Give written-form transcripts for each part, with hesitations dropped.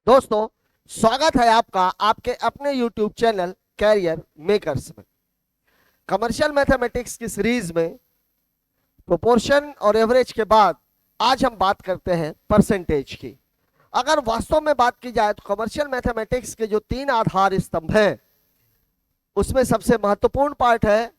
दोस्तों, स्वागत है आपका आपके अपने YouTube चैनल कैरियर मेकर्स में। कमर्शियल मैथमेटिक्स की सीरीज में प्रोपोर्शन और एवरेज के बाद आज हम बात करते हैं परसेंटेज की। अगर वास्तव में बात की जाए तो कमर्शियल मैथमेटिक्स के जो तीन आधार स्तंभ हैं उसमें सबसे महत्वपूर्ण पार्ट है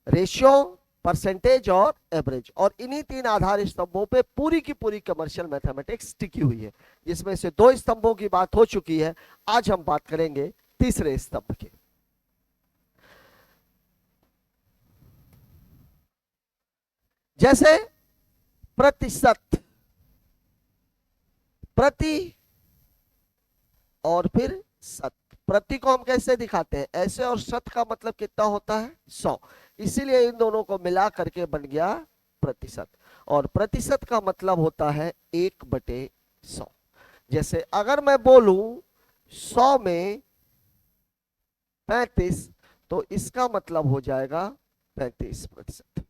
रेशियो, परसेंटेज और एवरेज। और इन्हीं तीन आधार स्तंभों पे पूरी की पूरी कमर्शियल मैथमेटिक्स टिकी हुई है, जिसमें से दो स्तंभों की बात हो चुकी है। आज हम बात करेंगे तीसरे स्तंभ की। जैसे प्रतिशत, प्रति और फिर शत। प्रति को हम कैसे दिखाते हैं? ऐसे, और शत का मतलब कितना होता है? 100। इसीलिए इन दोनों को मिला करके बन गया प्रतिशत। और प्रतिशत का मतलब होता है 1/100। जैसे अगर मैं बोलूं 100 में 35, तो इसका मतलब हो जाएगा 35%।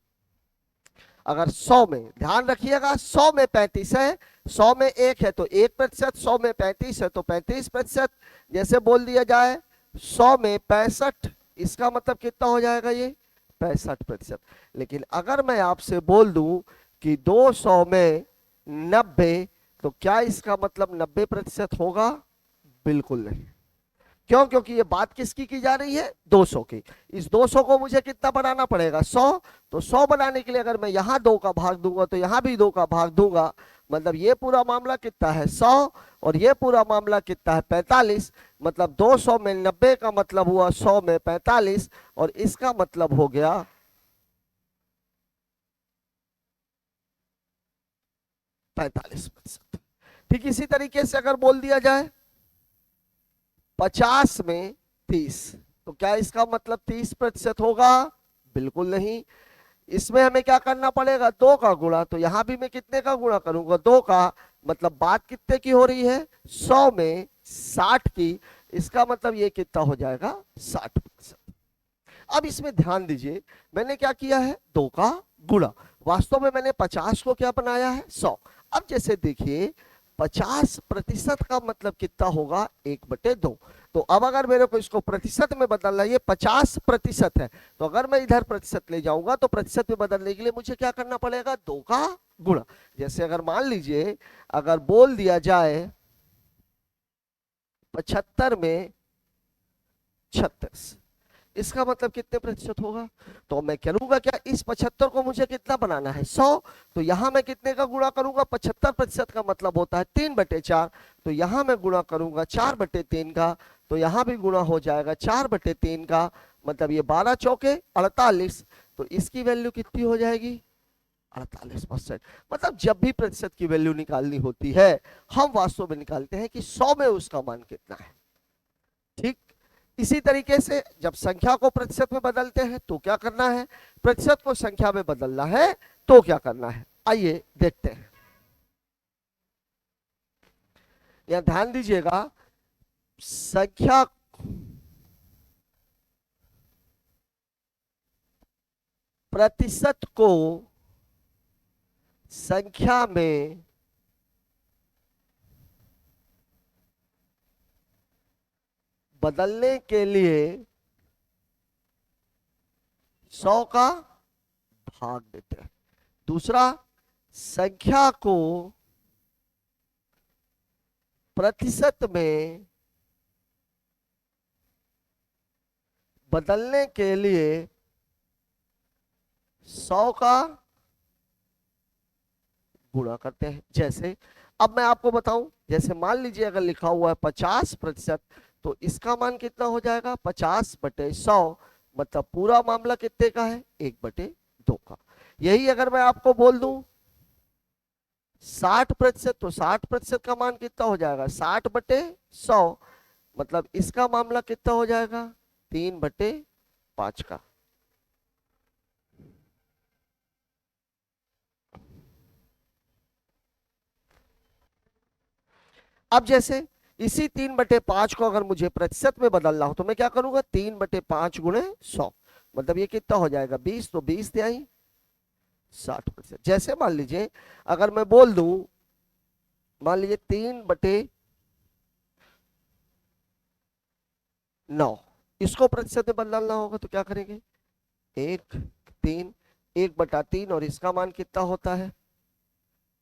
अगर 100 में, ध्यान रखिएगा, 100 में 35 है, 100 में 1 है तो 1%, 100 में 35 है तो 35%। जैसे बोल दिया जाए 100 में 65, इसका मतलब कितना हो जाएगा? ये 65%। लेकिन अगर मैं आपसे बोल दूं कि 200 में 90, तो क्या इसका मतलब 90% होगा? बिल्कुल नहीं। क्यों? क्योंकि ये बात किसकी की जा रही है? 200 की। इस 200 को मुझे कितना बनाना पड़ेगा? 100। तो 100 बनाने के लिए अगर मैं यहाँ 2 का भाग दूंगा तो यहाँ भी 2 का भाग दूंगा, मतलब ये पूरा मामला कितना है? 100। और ये पूरा मामला कितना है? 45। मतलब 200 में 90 का मतलब हुआ 100 में 45, और इसका मतलब हो गया 45%। ठीक इसी तरीके से अगर बोल दिया जाए 50 में 30, तो क्या इसका मतलब 30% होगा? बिल्कुल नहीं। इसमें हमें क्या करना पड़ेगा? 2 का गुणा। तो यहां भी मैं कितने का गुणा करूंगा? 2 का। मतलब बात कितने की हो रही है? 100 में 60 की। इसका मतलब ये कितना हो जाएगा? 60%। अब इसमें ध्यान दीजिए, मैंने क्या किया है? 2 का गुणा। वास्तव में मैंने 50 को क्या बनाया है? 100। अब जैसे देखिए 50% का मतलब कितना होगा? 1/2। तो अब अगर मेरे को इसको प्रतिशत में बदलना है, ये 50% है, तो अगर मैं इधर प्रतिशत ले जाऊंगा तो प्रतिशत में बदलने के लिए मुझे क्या करना पड़ेगा? 2 का गुणा। जैसे अगर मान लीजिए, अगर बोल दिया जाए 75 में 36, इसका मतलब कितने प्रतिशत होगा? तो मैं करूंगा क्या? इस 75 को मुझे कितना बनाना है? 100। तो यहां मैं कितने का गुणा करूंगा? 75% का मतलब होता है 3/4। तो यहां मैं गुणा करूंगा 4/3 का, तो यहां भी गुणा हो जाएगा 4/3 का। मतलब ये 12 चौके 48। तो इसकी वैल्यू कितनी हो जाएगी? 48%। मतलब जब भी प्रतिशत की वैल्यू निकालनी होती है, हम वास्तव में निकालते हैं कि 100 में उसका मान कितना है। ठीक इसी तरीके से जब संख्या को प्रतिशत में बदलते हैं तो क्या करना है? प्रतिशत को संख्या में बदलना है तो क्या करना है? आइए देखते हैं। यहां ध्यान दीजिएगा, संख्या प्रतिशत को संख्या में बदलने के लिए 100 का भाग देते हैं। दूसरा, संख्या को प्रतिशत में बदलने के लिए 100 का गुणा करते हैं। जैसे अब मैं आपको बताऊं, जैसे मान लीजिए अगर लिखा हुआ है 50%, तो इसका मान कितना हो जाएगा? 50/100। मतलब पूरा मामला कितने का है? 1/2 का। यही अगर मैं आपको बोल दूं 60%, तो 60% का मान कितना हो जाएगा? 60/100। मतलब इसका मामला कितना हो जाएगा? 3/5 का। अब जैसे इसी 3/5 को अगर मुझे प्रतिशत में बदलना हो तो मैं क्या करूंगा? 3/5 गुणे 100। मतलब ये कितना हो जाएगा? 20। तो 20 तिहाई 60%। जैसे मान लीजिए अगर मैं बोल दूं, मान लीजिए 9। इसको प्रतिशत में बदलना होगा तो क्या करेंगे, 1 3, 1/3, और इसका मान कितना होता है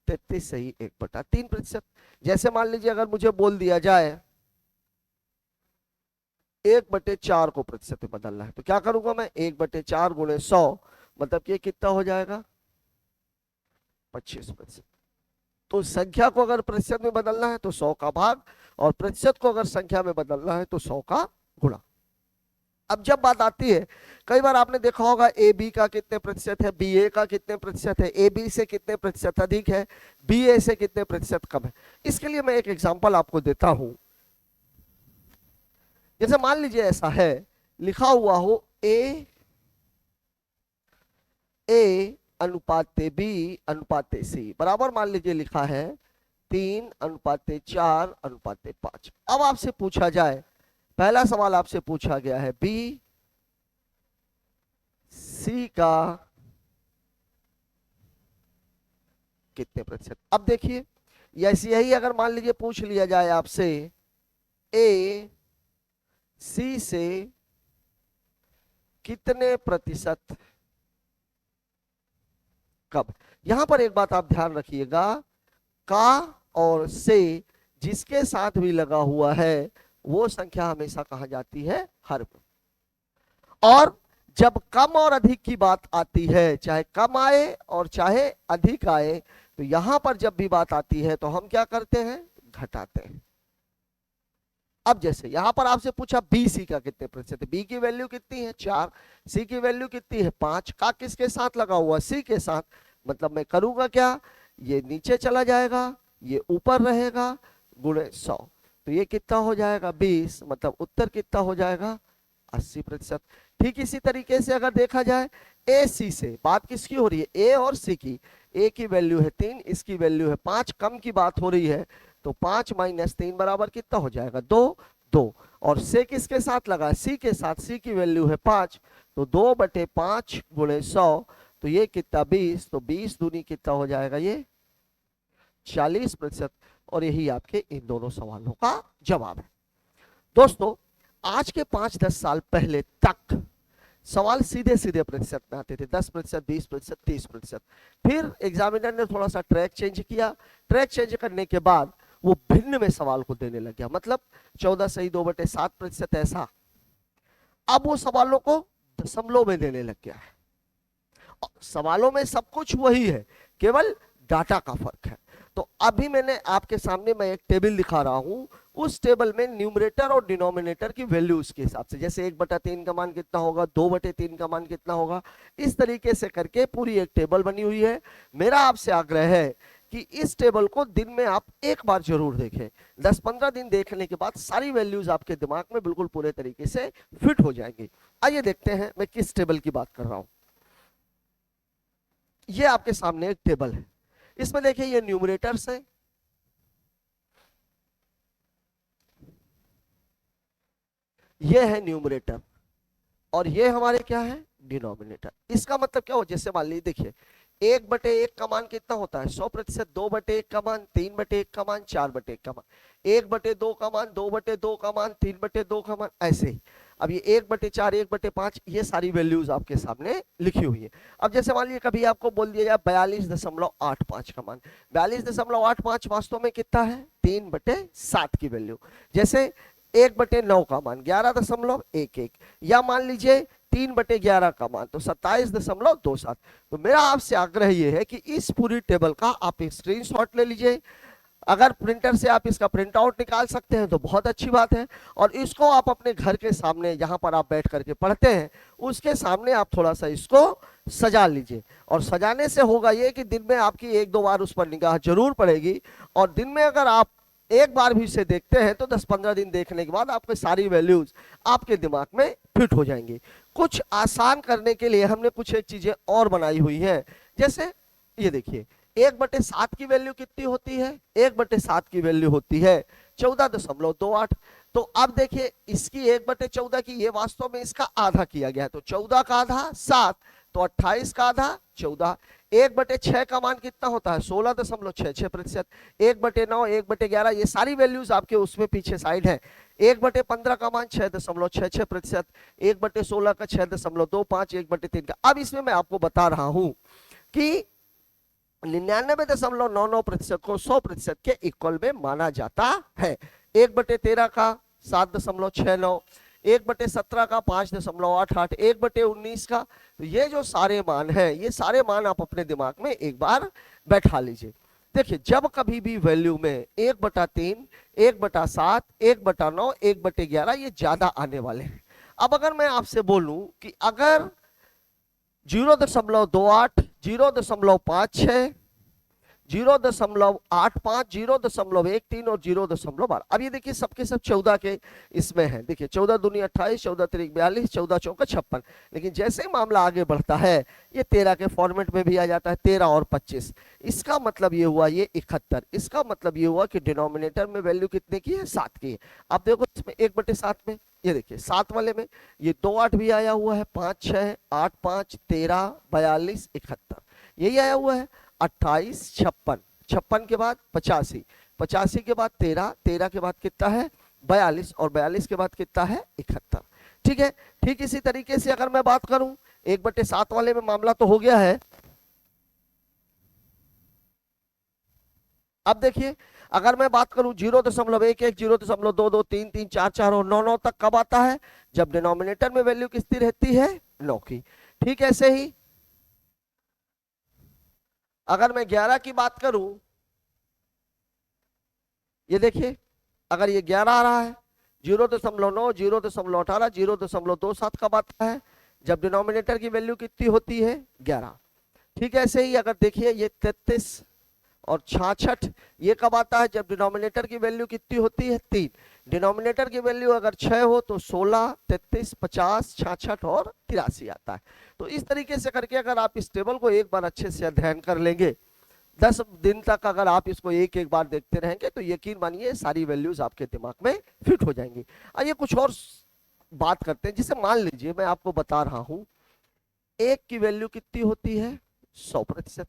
33, सही 1/3%। जैसे मान लीजिए अगर मुझे बोल दिया जाए 1/4 को प्रतिशत में बदलना है तो क्या करूंगा मैं, 1/4 गुणे 100, मतलब कि कितना हो जाएगा 25%। तो संख्या को अगर प्रतिशत में बदलना है तो 100 का भाग, और प्रतिशत को अगर संख्या में बदलना है तो 100 का गुणा। अब जब बात आती है, कई बार आपने देखा होगा ए बी का कितने प्रतिशत है, बी ए का कितने प्रतिशत है, ए बी से कितने प्रतिशत अधिक है, बी ए से कितने प्रतिशत कम है। इसके लिए मैं एक एग्जांपल आपको देता हूं। जैसे मान लीजिए ऐसा है, लिखा हुआ हो ए अनुपात बी अनुपात सी बराबर, मान लीजिए लिखा है 3:4:5। अब आपसे पूछा जाए, पहला सवाल आपसे पूछा गया है बी सी का कितने प्रतिशत। अब देखिए यही अगर मान लीजिए पूछ लिया जाए आपसे ए सी से कितने प्रतिशत कब। यहां पर एक बात आप ध्यान रखिएगा, का और से जिसके साथ भी लगा हुआ है वो संख्या हमेशा कहा जाती है हर में। और जब कम और अधिक की बात आती है, चाहे कम आए और चाहे अधिक आए, तो यहां पर जब भी बात आती है तो हम क्या करते हैं, घटाते हैं। अब जैसे यहां पर आपसे पूछा बी सी का कितने प्रतिशत है, बी की वैल्यू कितनी है 4, सी की वैल्यू कितनी है 5, का किसके साथ लगा हुआ, सी के साथ, मतलब मैं करूंगा क्या, ये नीचे चला जाएगा, ये ऊपर रहेगा, गुणे 100, तो ये कितना हो जाएगा 20, मतलब उत्तर कितना हो जाएगा 80%। ठीक इसी तरीके से अगर देखा जाए ए सी से, बात किसकी हो रही है, ए और सी की, ए की वैल्यू है 3, इसकी वैल्यू है 5, कम की बात हो रही है, तो 5 - 3 बराबर कितना हो जाएगा 2। और से किसके साथ लगा, सी के साथ, सी की वैल्यू है 5, तो 2/5 गुणे 100, तो ये कितना 20, तो 20 दूनी कितना हो जाएगा ये 40%। और यही आपके इन दोनों सवालों का जवाब है। दोस्तों आज के 5-10 साल पहले तक सवाल सीधे सीधे प्रतिशत में आते थे, 10%, 20%, 30%। फिर एग्जामिनर ने थोड़ा सा ट्रैक चेंज किया, ट्रैक चेंज करने के बाद वो भिन्न में सवाल को देने लग गया, मतलब 14 सही 2/7% ऐसा। अब वो सवालों को दशमलव में देने लग गया है। सवालों में सब कुछ वही है, केवल डाटा का फर्क है। तो अभी मैंने आपके सामने मैं एक टेबल दिखा रहा हूं, उस टेबल में न्यूमरेटर और डिनोमिनेटर की वैल्यूज के हिसाब से, जैसे 1/3 का मान कितना होगा, 2/3 का मान कितना होगा, इस तरीके से करके पूरी एक टेबल बनी हुई है। मेरा आपसे आग्रह है कि इस टेबल को दिन में आप एक बार जरूर देखें। 10-15 दिन देखने के बाद सारी वैल्यूज आपके दिमाग में बिल्कुल पूरे तरीके से फिट हो जाएंगी। आइए देखते हैं मैं किस टेबल की बात कर रहा हूं। ये आपके सामने एक टेबल है, इसमें देखिए ये न्यूमरेटर्स है, ये है न्यूमरेटर, और ये हमारे क्या है डिनोमिनेटर। इसका मतलब क्या हो, जैसे मान लीजिए देखिए 1/1 का मान कितना होता है 100%, 2/1 का मान 3/1 का मान 4/1 का मान, 1/2 का मान 2/2 का मान 3/2 का मान, ऐसे ही। अब ये 1/4 1/5 ये सारी वैल्यूज आपके सामने लिखी हुई है। अब जैसे मान लीजिए कभी आपको बोल दिया जाए 42.85 का मान, 42.85 वास्तव में कितना है 3/7 की वैल्यू। जैसे 1/9 का मान 11.11, या मान लीजिए 3/11 का मान तो 27.27। तो मेरा आपसे आग्रह यह है कि इस पूरी टेबल का आप एक स्क्रीनशॉट ले लीजिए। अगर प्रिंटर से आप इसका प्रिंट आउट निकाल सकते हैं तो बहुत अच्छी बात है, और इसको आप अपने घर के सामने जहां पर आप बैठ करके पढ़ते हैं उसके सामने आप थोड़ा सा इसको सजा लीजिए। और सजाने से होगा ये कि दिन में आपकी 1-2 बार उस पर निगाह जरूर पड़ेगी, और दिन में अगर आप एक बार भी इसे देखते हैं तो 10-15 दिन देखने के बाद आपके सारी वैल्यूज आपके दिमाग में फिट हो जाएंगी। कुछ आसान करने के लिए हमने कुछ एक चीजें और बनाई हुई हैं, जैसे ये देखिए 1/7 की वैल्यू कितनी होती है, 1/7 की वैल्यू होती है 14.28। तो अब देखिए इसकी 1/14 की, ये वास्तव में इसका आधा किया गया है, तो 14 का आधा 7, तो 28 का आधा 14। 1/6 का मान कितना होता है 16.66%। 1/9, 1/11 ये सारी वैल्यूज आपके उसमें पीछे साइड है। 1/15 का मान 6.66%, 1/16 का 6.25, 1/3 का। अब इसमें मैं आपको बता रहा हूं कि 99.99% को 100% के इक्वल में माना जाता है। 1/13 का 7.69, 1/17 का 5.88, 1/19 का। तो ये जो सारे मान हैं, ये सारे मान आप अपने दिमाग में एक बार बैठा लीजिए। देखिए, जब कभी भी वैल्यू में 1/3, 1/7, 1/9, 1/11 ये ज्यादा आने वाले हैं। अब अगर मैं आपसे बोलूं कि अगर 0.28, 0.56, 0.85, 0.13 और 0.12, अब ये देखिए सबके सब 14 के इसमें है। देखिए 14 दूनी 28, 14 त्रिक 42, 14 चौका 56। लेकिन जैसे ही मामला आगे बढ़ता है ये 13 के फॉर्मेट में भी आ जाता है, 13 और 25। इसका मतलब ये हुआ ये 71। इसका मतलब ये हुआ कि डिनोमिनेटर में वैल्यू कितने की है 7 की है। अब देखो इसमें 1/7 में ये देखिए 7 वाले में ये 2 8 भी आया हुआ है, 5 6 8 5 13 42 71 यही आया हुआ है। 28 56, 56 के बाद 85, 85 के बाद 13, 13 के बाद कितना है 42 और 42 के बाद कितना है 71। ठीक है। ठीक इसी तरीके से अगर मैं बात करूं 1/7 वाले में मामला तो हो गया है। अब देखिए अगर मैं बात करूं 0.11, 0.22, 3 3 4 4 और 9 9 तक कब आता है जब डिनोमिनेटर में वैल्यू किसकी रहती है 9 की। ठीक है। ऐसे ही अगर मैं 11 की बात करूं, ये देखिए अगर ये 11 आ रहा है 0.9, 0.18, 0.27 कब आता है जब डिनोमिनेटर की वैल्यू कितनी होती है 11। ठीक है। ऐसे ही अगर देखिए ये 33 और 66 ये कब आता है जब डिनोमिनेटर की वैल्यू कितनी होती है 3। डिनोमिनेटर की वैल्यू अगर 6 हो तो 16, 33, 50, 66 और 83 आता है। तो इस तरीके से करके अगर आप इस टेबल को एक बार अच्छे से अध्ययन कर लेंगे, 10 दिन तक अगर आप इसको एक एक बार देखते रहेंगे तो यकीन मानिए सारी वैल्यूज आपके दिमाग में फिट हो जाएंगी। आइए कुछ और बात करते हैं। जिसे मान लीजिए मैं आपको बता रहा हूं एक की वैल्यू कितनी होती है 100%।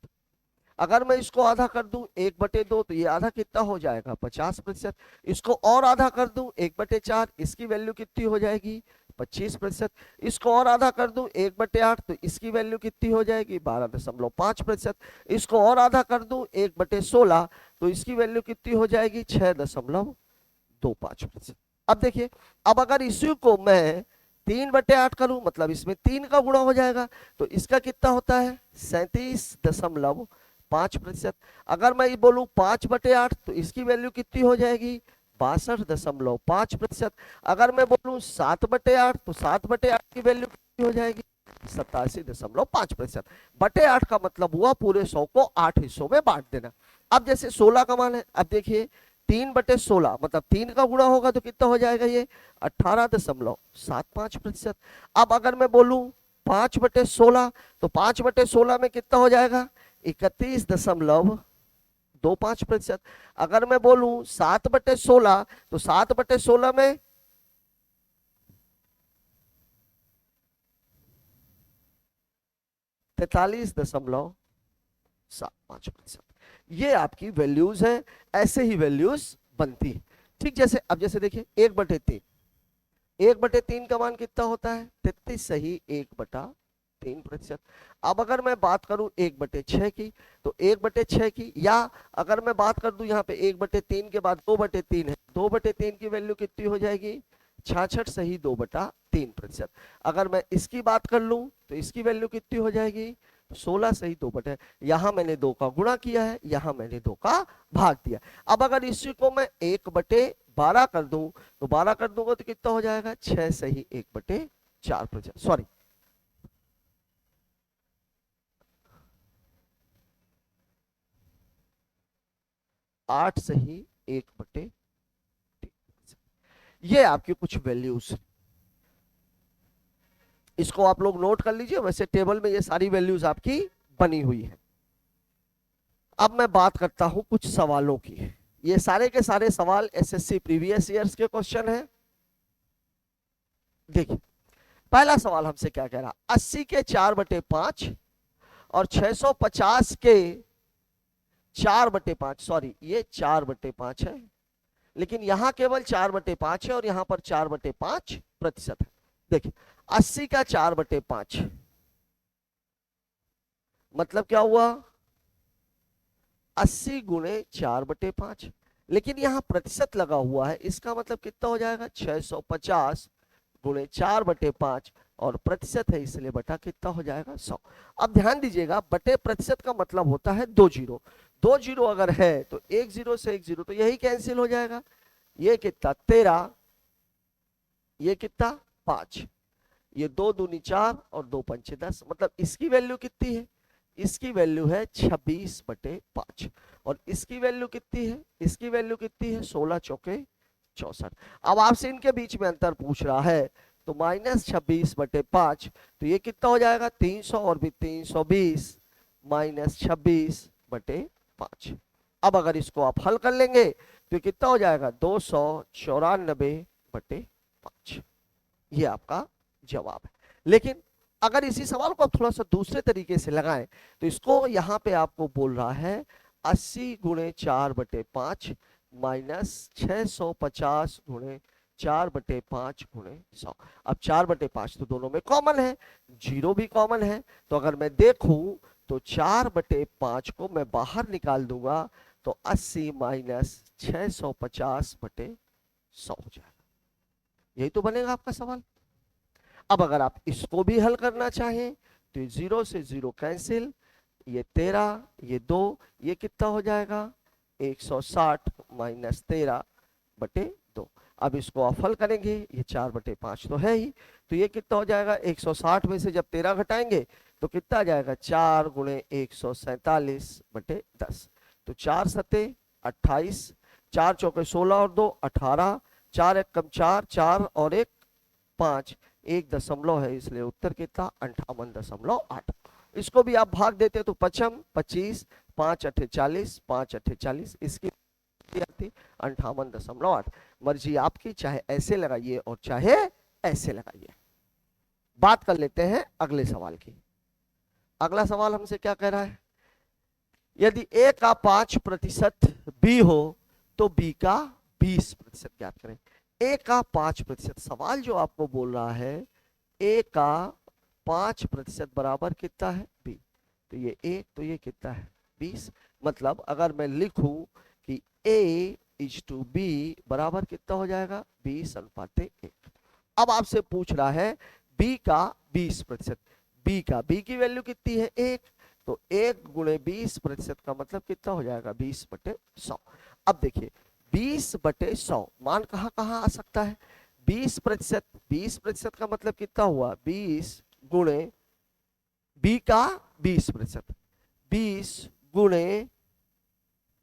अगर मैं इसको आधा कर दूं 1/2 तो ये आधा कितना हो जाएगा 50%। इसको और आधा कर दूं 1/4, इसकी वैल्यू कितनी हो जाएगी 25%। इसको और आधा कर दूं 1/8 तो इसकी वैल्यू कितनी हो जाएगी 12.5%। इसको और आधा कर दूं 1/16 तो इसकी वैल्यू कितनी हो जाएगी 6.25%। अब देखिए अब अगर इसी को मैं 3/8 करूं मतलब इसमें 3 का गुणा हो जाएगा तो इसका कितना होता है 37.5%। अगर मैं ये बोलूं 5/8 तो इसकी वैल्यू कितनी हो जाएगी 62.5%। अगर मैं बोलूं 7/8 तो 7/8 की वैल्यू कितनी हो जाएगी 87.5%। बटे 8 का मतलब हुआ पूरे 100 को 8 हिस्सों में बांट देना। अब जैसे 16 का मान है, अब देखिए 3/16 मतलब 3 का गुणा होगा तो कितना हो जाएगा ये 18.75%। अब अगर मैं बोलूं 5/16 तो 5/16 में कितना हो जाएगा 31.25%। अगर मैं बोलूं 7/16 तो 7/16 में 43.75%। ये आपकी वैल्यूज है। ऐसे ही वैल्यूज बनती है। ठीक जैसे अब जैसे देखिए 1/3, 1/3 का मान कितना होता है 33 सही 1/3%। अब अगर मैं बात करूं 1/6 की तो 1/6 की, या अगर मैं बात कर दूं यहाँ पे 1/3 के बाद 2/3 है, 2/3 की वैल्यू कितनी हो जाएगी 66 सही 2/3%। अगर मैं इसकी बात कर लूं तो इसकी वैल्यू कितनी हो जाएगी 16 सही 2/, यहां मैंने 2 का गुणा किया है, यहां मैंने 2 का भाग दिया। अब अगर इसी को मैं 1/12 कर दूं तो 12 कर दूंगा तो कितना हो जाएगा 6 सही 1/4%। सॉरी 8 सही 1/3। ये आपकी कुछ वैल्यूज, इसको आप लोग नोट कर लीजिए। वैसे टेबल में ये सारी वैल्यूज आपकी बनी हुई है। अब मैं बात करता हूं कुछ सवालों की। ये सारे के सारे सवाल एसएससी प्रीवियस ईयर्स के क्वेश्चन हैं। देखिए पहला सवाल हमसे क्या कह रहा 80 के 4/5 और 650 के 4/5, सॉरी ये 4/5 है, लेकिन यहां केवल 4/5 है और यहां पर 4/5% है। देखिए 80 का 4/5 मतलब क्या हुआ, 80 गुणे 4/5, लेकिन यहां प्रतिशत लगा हुआ है, इसका मतलब कितना हो जाएगा 650 गुणे 4/5 और प्रतिशत है इसलिए बटा कितना हो जाएगा 100। अब ध्यान दीजिएगा बटे प्रतिशत का मतलब होता है 2 जीरो, 2 जीरो अगर है तो 1 जीरो से 1 जीरो तो यही कैंसिल हो जाएगा, ये कितना 13, ये कितना 5, ये 2 दूनी 4 और 2 पंचे 10, मतलब इसकी वैल्यू कितनी है, इसकी वैल्यू है 26/5 और इसकी वैल्यू कितनी है, इसकी वैल्यू कितनी है 16 चौके 64। अब आपसे इनके बीच में अंतर पूछ रहा है तो -26/5 तो ये कितना हो जाएगा 300 और भी 320 -26/5। अब अगर इसको आप हल कर लेंगे तो कितना हो जाएगा 294/5, ये आपका जवाब है। लेकिन अगर इसी सवाल को आप थोड़ा सा दूसरे तरीके से लगाएं तो इसको यहां पे आपको बोल रहा है 80 गुणे 4/5 -650 गुणे 4/5 गुणे 100। अब 4/5 तो दोनों में कॉमन है, जीरो भी कॉमन है, तो अगर मैं देखूं तो 4/5 को मैं बाहर निकाल दूंगा तो 80 - 650/100 हो जाएगा। यही तो बनेगा आपका सवाल। अब अगर आप इसको भी हल करना चाहें तो 0 से 0 कैंसिल, ये 13, ये 2, ये कितना हो जाएगा 160 - 13/2। अब इसको आप हल करेंगे, ये 4/5 तो है ही, तो ये कितना हो जाएगा 160 में से जब 13 घटाएंगे तो कितना आ जाएगा 4 गुणे 147/10, तो 4 सते 28, 4 चौके 16 और 2 18, 4 एक कम 4, 4 और 1 5, 1 दशमलव है इसलिए उत्तर कितना 58.8। इसको भी आप भाग देते तो 55 25, 5 8 40, 5 8 40, इसकी थी 58.8। मर्जी आपकी, चाहे ऐसे लगाइए और चाहे ऐसे लगाइए। बात कर लेते हैं अगले सवाल की। अगला सवाल हमसे क्या कह रहा है, यदि a का 5% b हो तो b का 20% ज्ञात करें। a का 5%, सवाल जो आपको बोल रहा है a का 5% बराबर कितना है b, तो ये a, तो ये कितना है 20, मतलब अगर मैं लिखूं कि a इज टू b बराबर कितना हो जाएगा 20:1। अब आपसे पूछ रहा है b का 20%, b की वैल्यू कितनी है 1, तो 1 गुणे 20% का मतलब कितना हो जाएगा 20/100। अब देखिए 20/100 मान कहाँ कहाँ आ सकता है, 20% का मतलब कितना हुआ 20 गुणे b का 20%, 20 गुणे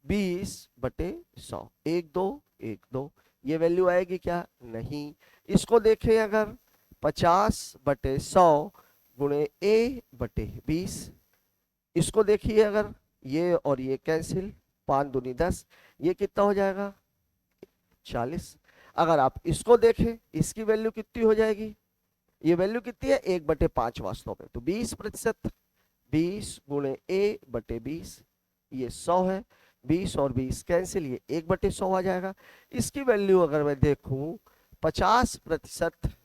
20/100, 1 2 1 2, ये वैल्यू आएगी क्या, नहीं। इसको देखें अगर 50/100 गुणे a/20, इसको देखिए अगर ये और ये कैंसिल, 5 दूनी 10, ये कितना हो जाएगा 40। अगर आप इसको देखें इसकी वैल्यू कितनी हो जाएगी, ये वैल्यू कितनी है 1/5 वास्तव में, तो 20%, 20 गुणे a/20, ये 100 है, 20 और 20 कैंसिल, ये 1/100 आ जाएगा। इसकी वैल्यू अगर मैं देखूं 50%,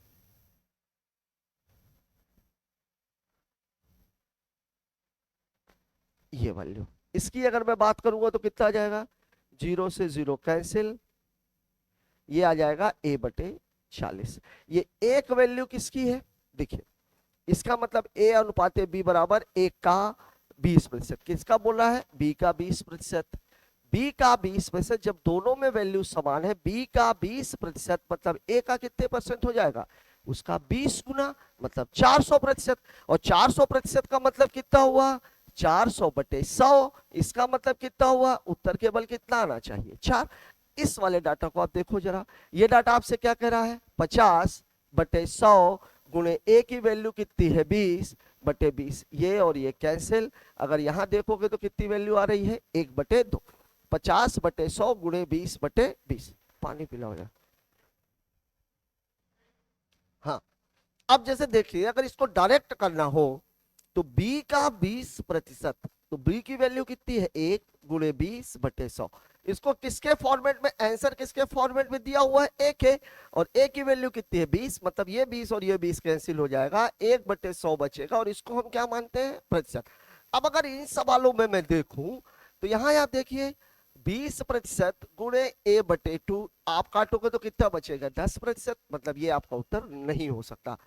ये वैल्यू, इसकी अगर मैं बात करूंगा तो कितना आ जाएगा 0 से 0 कैंसिल, ये आ जाएगा a/40। ये एक वैल्यू किसकी है, देखिए इसका मतलब a अनुपात b बराबर 1 का 20%, किसका बोल रहा है b का 20%, b का 20%, जब दोनों में वैल्यू समान है b का 20% मतलब a का कितने परसेंट हो जाएगा, उसका 20 गुना मतलब 400%, और 400% का मतलब कितना हुआ 400/100, इसका मतलब कितना हुआ, उत्तर केवल कितना आना चाहिए 4। इस वाले डाटा को आप देखो जरा, ये डाटा आपसे क्या कह रहा है 50/100 गुणे a की वैल्यू कितनी है 20/20, ये और ये कैंसिल, अगर यहां देखोगे तो कितनी वैल्यू आ रही है 1/2, 50/100 गुणे 20/20, पानी पिलाओ यार। हाँ अब जैसे देखिए अगर इसको डायरेक्ट करना हो तो b का 20%, तो b की वैल्यू कितनी है 1 गुणे 20/100। इसको किसके फॉर्मेट में, आंसर किसके फॉर्मेट में दिया हुआ है, a के, और a की वैल्यू कितनी है 20, मतलब ये 20 और ये 20 कैंसिल हो जाएगा, 1/100 बचेगा, और इसको हम क्या मानते हैं, प्रतिशत। अब अगर इन सवालों में मैं देखूं तो यहां आप देखिए 20% गुणे a/2, आप काटोगे तो कितना बचेगा 10%, मतलब ये आपका उत्तर नहीं हो सकता।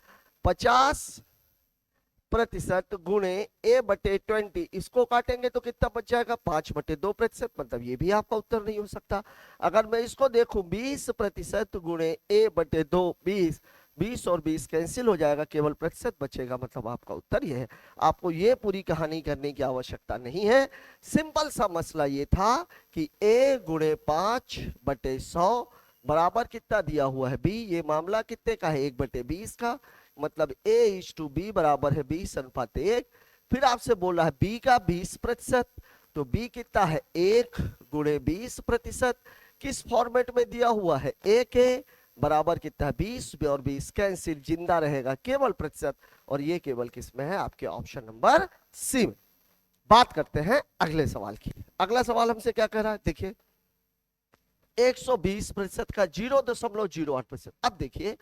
50% गुणे a/20, इसको काटेंगे तो कितना बच जाएगा 5/2%, मतलब ये भी आपका उत्तर नहीं हो सकता। अगर मैं इसको देखूं 20% गुणे a/2, 20 और 20 कैंसिल हो जाएगा, केवल प्रतिशत बचेगा, मतलब आपका उत्तर ये है। आपको ये पूरी कहानी करने की आवश्यकता नहीं है, सिंपल सा मसला ये था कि a गुणे 5/100 बराबर कितना दिया हुआ है b, ये मामला कितने का है 1/20 का, मतलब a/b बराबर है 20:1। फिर आपसे बोला है b का 20%, तो b कितना है 1 गुणे 20%, किस फॉर्मेट में दिया हुआ है a के, बराबर कितना है 20 और 20 कैंसिल, जिंदा रहेगा केवल प्रतिशत, और ये केवल किस में है आपके ऑप्शन नंबर सी में। बात करते हैं अगले सवाल की। अगला सवाल हमसे क्या कह रहा है, देखिए 120% का 0.08%। अब देखिए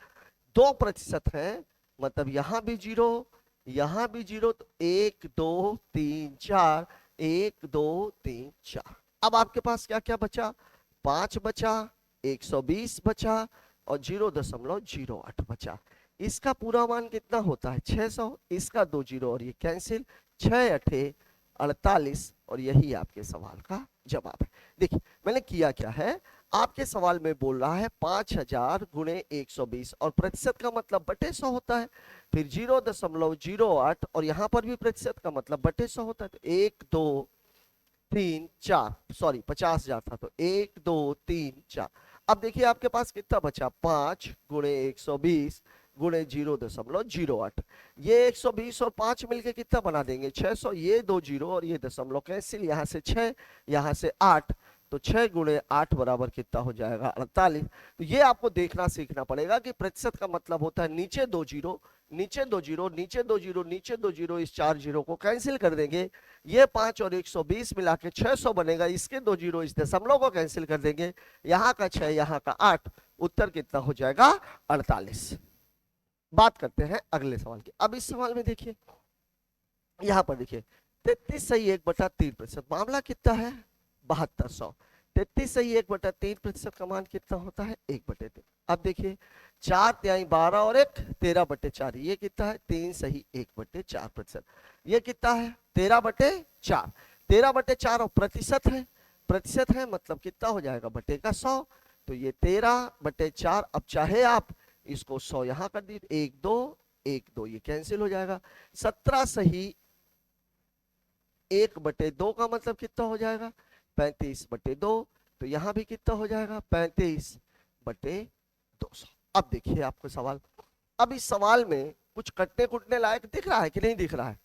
2% है, मतलब यहां भी 0 यहां भी 0, तो 1 2 3 4, 1 2 3 4। अब आपके पास क्या क्या बचा, 5 बचा, 120 बचा और 0.08 बचा। इसका पूरा मान कितना होता है 600, इसका 2 0 और ये कैंसिल, 6 8 48, और यही आपके सवाल का जवाब है। देखिए मैंने किया क्या है, आपके सवाल में बोल रहा है 5000 गुणे 120, और प्रतिशत का मतलब बटे 100 होता है, फिर 0.08, और यहां पर भी प्रतिशत का मतलब बटे 100 होता है, तो 1 2 3 4, सॉरी 50,000 था, तो 1 2 3 4। अब देखिए आपके पास कितना बचा, 5 गुणे 120 गुणे 0.08, ये 120 और 5 मिलके कितना बना देंगे 600, ये 2 0 और ये दशमलव कैंसिल, यहाँ से 6 यहाँ से 8, तो 6 गुणे 8 बराबर कितना हो जाएगा 48। तो ये आपको देखना सीखना पड़ेगा कि प्रतिशत का मतलब होता है नीचे 2 0, नीचे 2 0, नीचे 2 0, नीचे 2 0, इस 4 0 को कैंसिल कर देंगे, ये 5 और 120 मिला के 600 बनेगा, इसके 2 0 इस दशमलव को कैंसिल कर देंगे, यहाँ का 6 यहाँ का 8, उत्तर कितना हो जाएगा 48। बात करते हैं अगले सवाल की। अब इस सवाल में देखिए यहां पर देखिए 33 सही 1/3%, मामला कितना है 7200। 33 सही 1/3% का मान कितना होता है 1/3। अब देखिए 4 तिहाई 12 और 1 13/4, ये कितना है 3 सही 1/4%, ये कितना है 13/4, 13/4 और प्रतिशत है मतलब कितना हो जाएगा बटे का 100, तो ये 13/4। अब चाहे आप इसको 100 यहां कर दीजिए, 1 2 1 2, ये कैंसिल हो जाएगा, 17 सही 1/2 का मतलब कितना हो जाएगा 35/2, तो यहां भी कितना हो जाएगा 35/200। अब देखिए आपको सवाल, अब इस सवाल में कुछ कटने कुटने लायक दिख रहा है कि नहीं दिख रहा है,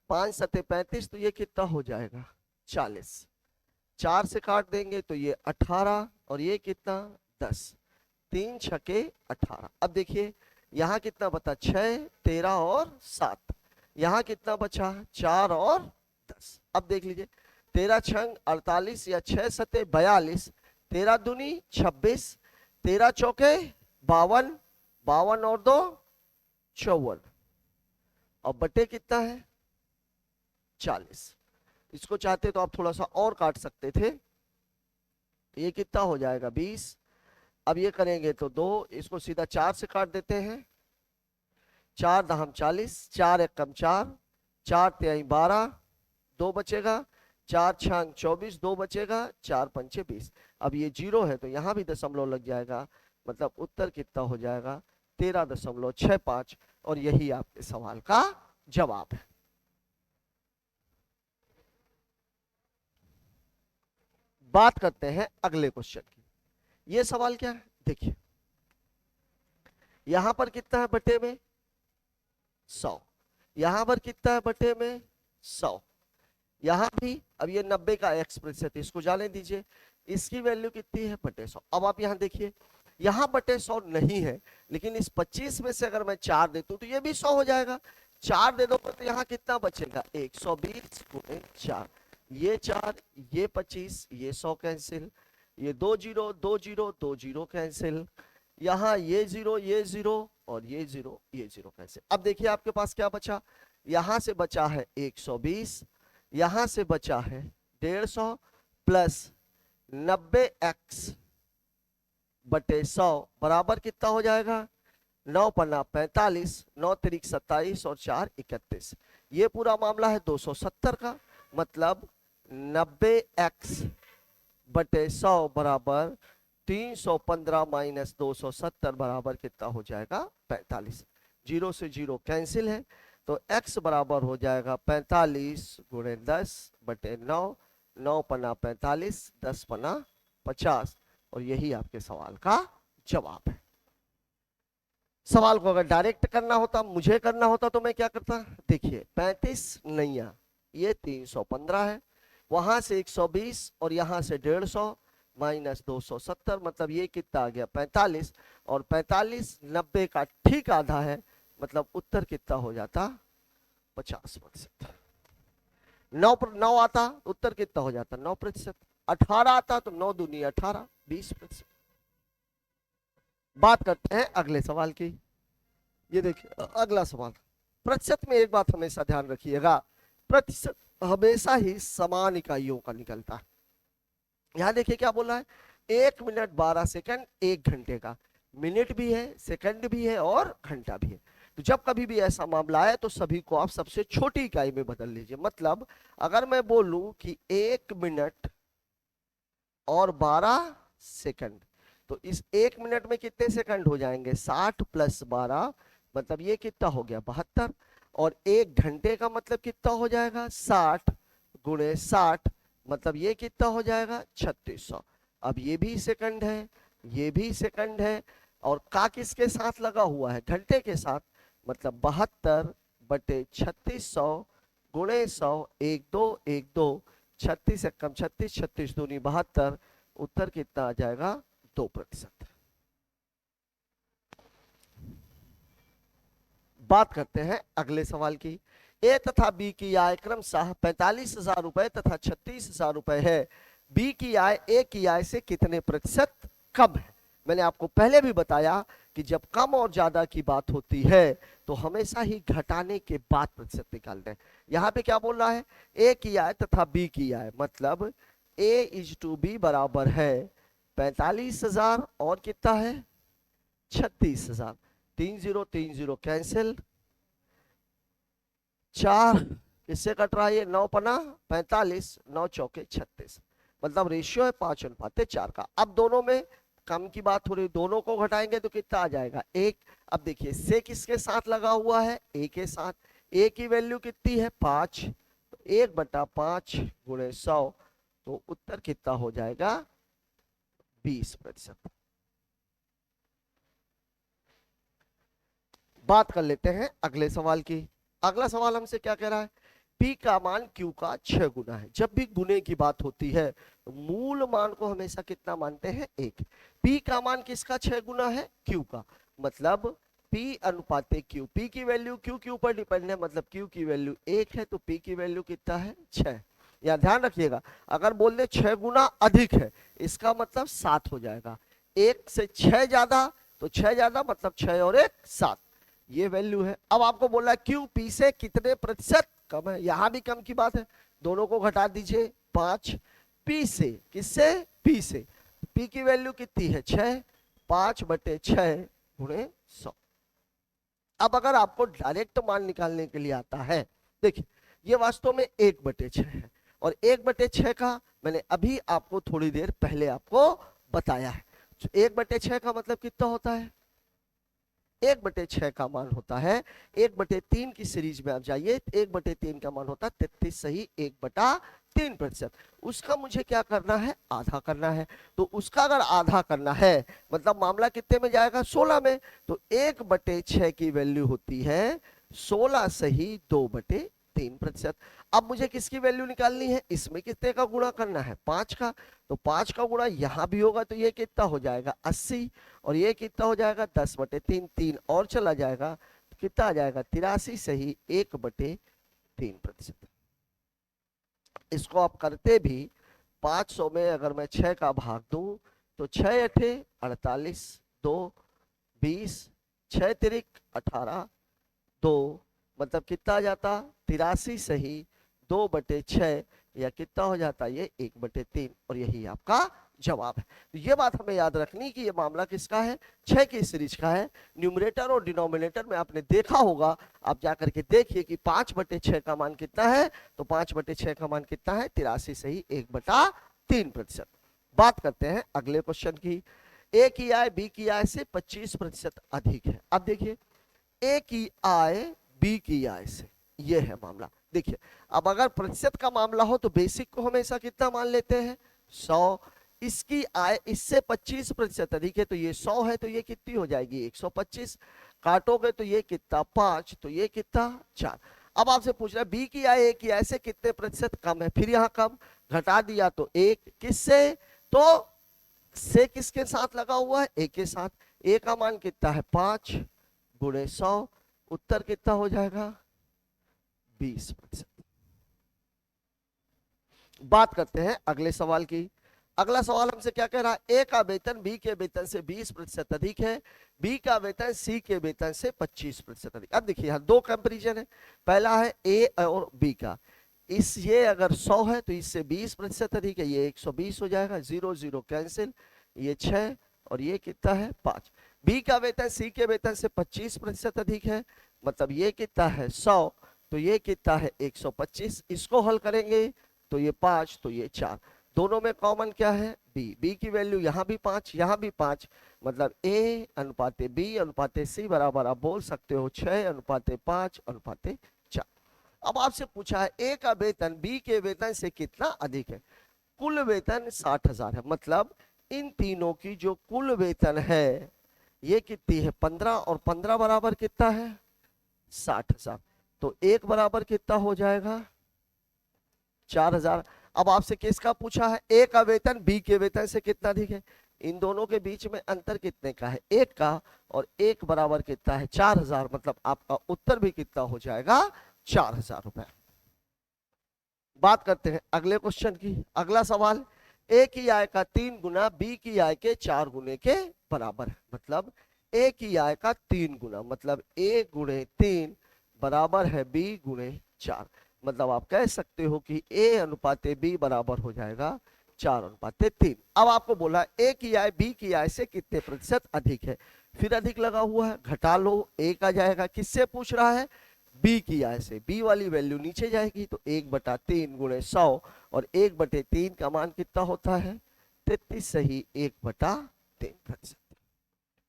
5 7 35, तो ये कितना हो जाएगा 40, 4 से काट देंगे तो ये 18, और ये कितना 10, 3 छके 18। अब देखिए यहां कितना बता 6 13 और 7, यहां कितना बचा 4 और 10। अब देख लीजिए 13 छंग 48 या 6 सते 42, 13 दूनी 26, 13 चौके 52, 52 और 2 54, और बटे कितना है 40। इसको चाहते तो आप थोड़ा सा और काट सकते थे, ये कितना हो जाएगा 20। अब ये करेंगे तो 2, इसको सीधा 4 से काट देते हैं, 4 दहम 40, 4 एक कम 4, 4 तिहाई 12, 2 बचेगा, 4 छांग 24, 2 बचेगा, 4 पंचे 20। अब ये 0 है तो यहां भी दशमलव लग जाएगा, मतलब उत्तर कितना हो जाएगा 13.65, और यही आपके सवाल का जवाब है। बात करते हैं अगले क्वेश्चन की। ये सवाल क्या है देखिए, यहां पर कितना है बटे में 100, यहां पर कितना है बटे में 100, यहां भी। अब ये 90 का x%, इसको जाने दीजिए, इसकी वैल्यू कितनी है बटे 100। अब आप यहां देखिए यहां बटे 100 नहीं है, लेकिन इस 25 में से अगर मैं 4 देता हूं तो ये भी 100 हो जाएगा, 4 दे दोगे तो यहाँ कितना बचेगा 120 गुणे 4, ये 4, ये 25, ये 100 कैंसिल, ये 2 जीरो 2 जीरो 2 जीरो कैंसिल, यहाँ ये 0 ये 0 और ये 0 ये 0 कैंसिल। अब देखिए आपके पास क्या बचा, यहां से बचा है 120, यहां से बचा है 150 प्लस 90x बटे 100 बराबर कितना हो जाएगा 9 पन्ना 45, 9 तिरिक 27 और 4 31। ये पूरा मामला है 270 का, मतलब 90x बटे 100 बराबर 315 माइनस 270 बराबर कितना हो जाएगा 45। 0 से 0 कैंसिल है, तो x बराबर हो जाएगा 45 गुणे 10 बटे 9, 9 पन्ना 45, 10 पन्ना 50, और यही आपके सवाल का जवाब है। सवाल को अगर डायरेक्ट करना होता, मुझे करना होता, तो मैं क्या करता, देखिए 35 नैया, ये 315 है, वहां से 120 और यहां से 150 माइनस 270, मतलब ये कितना आ गया 45, और 45 90 का ठीक आधा है, मतलब उत्तर कितना हो जाता 50%। 9 आता उत्तर कितना हो जाता 9%, 18 आता तो 9 दूनी 18, 20%। बात करते हैं अगले सवाल की। ये देखिए अगला सवाल, प्रतिशत में एक बात हमेशा ध्यान रखिएगा, प्रतिशत हमेशा ही समान इकाइयों का निकलता है। यहां देखिए क्या बोला है, 1 मिनट 12 सेकंड 1 घंटे का, मिनट भी है, सेकंड भी है और घंटा भी है। तो जब कभी भी ऐसा मामला आए तो सभी को आप सबसे छोटी इकाई में बदल लीजिए। मतलब अगर मैं बोलूं कि 1 मिनट और 12 सेकंड, तो इस 1 मिनट में कितने सेकंड हो जाएंगे 60 प्लस 12, मतलब ये कितना हो गया 72, और 1 घंटे का मतलब कितना हो जाएगा 60 गुणे 60, मतलब ये कितना हो जाएगा 3600। अब ये भी सेकंड है, ये भी सेकंड है, और का किसके साथ लगा हुआ है घंटे के साथ, मतलब 72 बटे 3600 गुणे 100, 1 2 1 2, 36 एक कम 36, 36 दूनी 72, उत्तर कितना आ जाएगा 2%। बात करते हैं अगले सवाल की। ए तथा बी की आय क्रमशः 45,000 रुपए तथा 36,000 रुपए है। बी की आय ए की आय से कितने प्रतिशत कम है। मैंने आपको पहले भी बताया कि जब कम और ज्यादा की बात होती है तो हमेशा ही घटाने के बाद प्रतिशत निकालते हैं। यहाँ पे क्या बोल रहा है, ए की आय तथा बी की आय, मतलब ए इज टू बी बराबर है 45,000 और कितना है 36,000, 3030 कैंसिल, 4 इससे कट रहा है, ये 9 पना 45, 9 चौके 36, मतलब रेशियो है 5:4 का। अब दोनों में कम की बात हो रही, दोनों को घटाएंगे तो कितना आ जाएगा 1। अब देखिए से किसके साथ लगा हुआ है ए के साथ, ए की वैल्यू कितनी है 5, तो 1/5 गुणे 100, तो उत्तर कितना हो जाएगा 20%। बात कर लेते हैं अगले सवाल की। अगला सवाल हमसे क्या कह रहा है, P का मान Q का 6 गुना है। जब भी गुने की बात होती है तो मूल मान को हमेशा कितना मानते हैं 1। P का मान किसका 6 गुना है Q का, मतलब P अनुपाते Q, P की वैल्यू Q के ऊपर डिपेंड है, मतलब Q की वैल्यू 1 है तो P की वैल्यू कितना है 6। या ध्यान रखिएगा अगर बोल दे 6 गुना अधिक है इसका मतलब 7 हो जाएगा, 1 से 6 ज्यादा तो 6 ज्यादा मतलब 6 और 1 7, ये वैल्यू है। अब आपको बोला है Q P से कितने प्रतिशत कम है, यहां भी कम की बात है, दोनों को घटा दीजिए 5, P से किससे P से, P की वैल्यू कितनी है 6, 5/6 गुणे 100। अब अगर आपको डायरेक्ट मान निकालने के लिए आता है, देखिए ये वास्तव में 1/6 है, और 1/6 का मैंने अभी आपको थोड़ी देर पहले आपको बताया है। 1/6 का मतलब कितना होता है, 1/6 का मान होता है 1/3 की सीरीज में आप जाइए, 1/3 का मान होता है 33 सही 1/3%। उसका मुझे क्या करना है आधा करना है, तो उसका अगर आधा करना है मतलब मामला कितने में जाएगा 16 में, तो 1/6 की वैल्यू होती है 16 सही 2/3%। अब मुझे किसकी वैल्यू निकालनी है, इसमें कितने का गुणा करना है 5 का, तो 5 का गुणा यहां भी होगा तो ये कितना हो जाएगा 80, और ये कितना हो जाएगा 10/3, 3 और चला जाएगा कितना आ जाएगा 83 सही 1/3%। इसको आप करते भी 500 में अगर मैं 6 का भाग दूं तो 6 अठे 48, 2 20, 6 तिरिक 18, 2 मतलब कितना आ जाता 83 सही 2/6 या कितना हो जाता ये 1/3 और यही आपका जवाब है। तो ये बात हमें याद रखनी कि ये मामला किसका है 6 की सीरीज का है। न्यूमरेटर और डिनोमिनेटर में आपने देखा होगा, आप जाकर के देखिए कि 5/6 का मान कितना है, तो 5/6 का मान कितना है 83 सही 1/3%। बात करते हैं अगले क्वेश्चन की। ए की आय बी की आय से 25% अधिक है। अब देखिए ए की आय बी की आय से, ये है मामला। देखिए अब अगर प्रतिशत का मामला हो तो बेसिक को हमेशा कितना मान लेते हैं 100। इसकी आय इससे 25% अधिक है तो ये 100 है, तो ये कितनी हो जाएगी 125। काटोगे तो ये कितना 5, तो ये कितना 4। अब आपसे पूछ रहा है बी की आय ए की आय से कितने प्रतिशत कम है, फिर यहाँ कम घटा दिया तो 1 किससे, तो से किसके साथ लगा हुआ है ए के साथ। ए का मान कितना है 5 गुणे 100, उत्तर कितना हो जाएगा 20%। बात करते हैं अगले सवाल की। अगला सवाल हमसे क्या कह रहा है, ए का वेतन बी के वेतन से 20% अधिक है, बी का वेतन सी के वेतन से 25% अधिक। अब देखिए यहाँ दो कंपैरिजन है, पहला है ए और बी का। इस ये अगर 100 है तो इससे 20% अधिक है, ये 120 हो जाएगा, 0 0 कैंसिल, ये 6 और ये कितना है 5। बी का वेतन सी के वेतन से 25% अधिक है, मतलब ये कितना है 100, तो ये कितना है 125। इसको हल करेंगे तो ये 5 तो ये 4, दोनों में कॉमन क्या है बी। बी की वैल्यू यहाँ भी 5 यहाँ भी 5, मतलब ए अनुपाते बी अनुपाते सी बराबर आप बोल सकते हो 6:5:4। अब आपसे पूछा है ए का वेतन बी के वेतन से कितना अधिक है। कुल वेतन 60,000 है, मतलब इन तीनों की जो कुल वेतन है ये कितनी है 15, और 15 बराबर कितना है 60,000, तो एक बराबर कितना हो जाएगा 4,000। अब आपसे किसका पूछा है, ए का वेतन बी के वेतन से कितना अधिक है। इन दोनों के बीच में अंतर कितने का है 1 का, और 1 बराबर कितना है 4,000, मतलब आपका उत्तर भी कितना हो जाएगा 4,000 रुपए। बात करते हैं अगले क्वेश्चन की। अगला सवाल, ए की आय का 3 गुना बी की आय के 4 गुने के बराबर है, मतलब ए की आय का 3 गुना, मतलब ए गुणे 3 बराबर है बी गुणे 4, मतलब आप कह सकते हो कि ए अनुपाते बी बराबर हो जाएगा 4:3। अब आपको बोला ए की आय बी की आय से कितने प्रतिशत अधिक है, फिर अधिक लगा हुआ है, घटा लो, एक आ जाएगा। किससे पूछ रहा है, बी की आय से, बी वाली वैल्यू नीचे जाएगी तो 1/3 गुणे 100, और 1/3 का मान कितना होता है 33 सही 1/3%।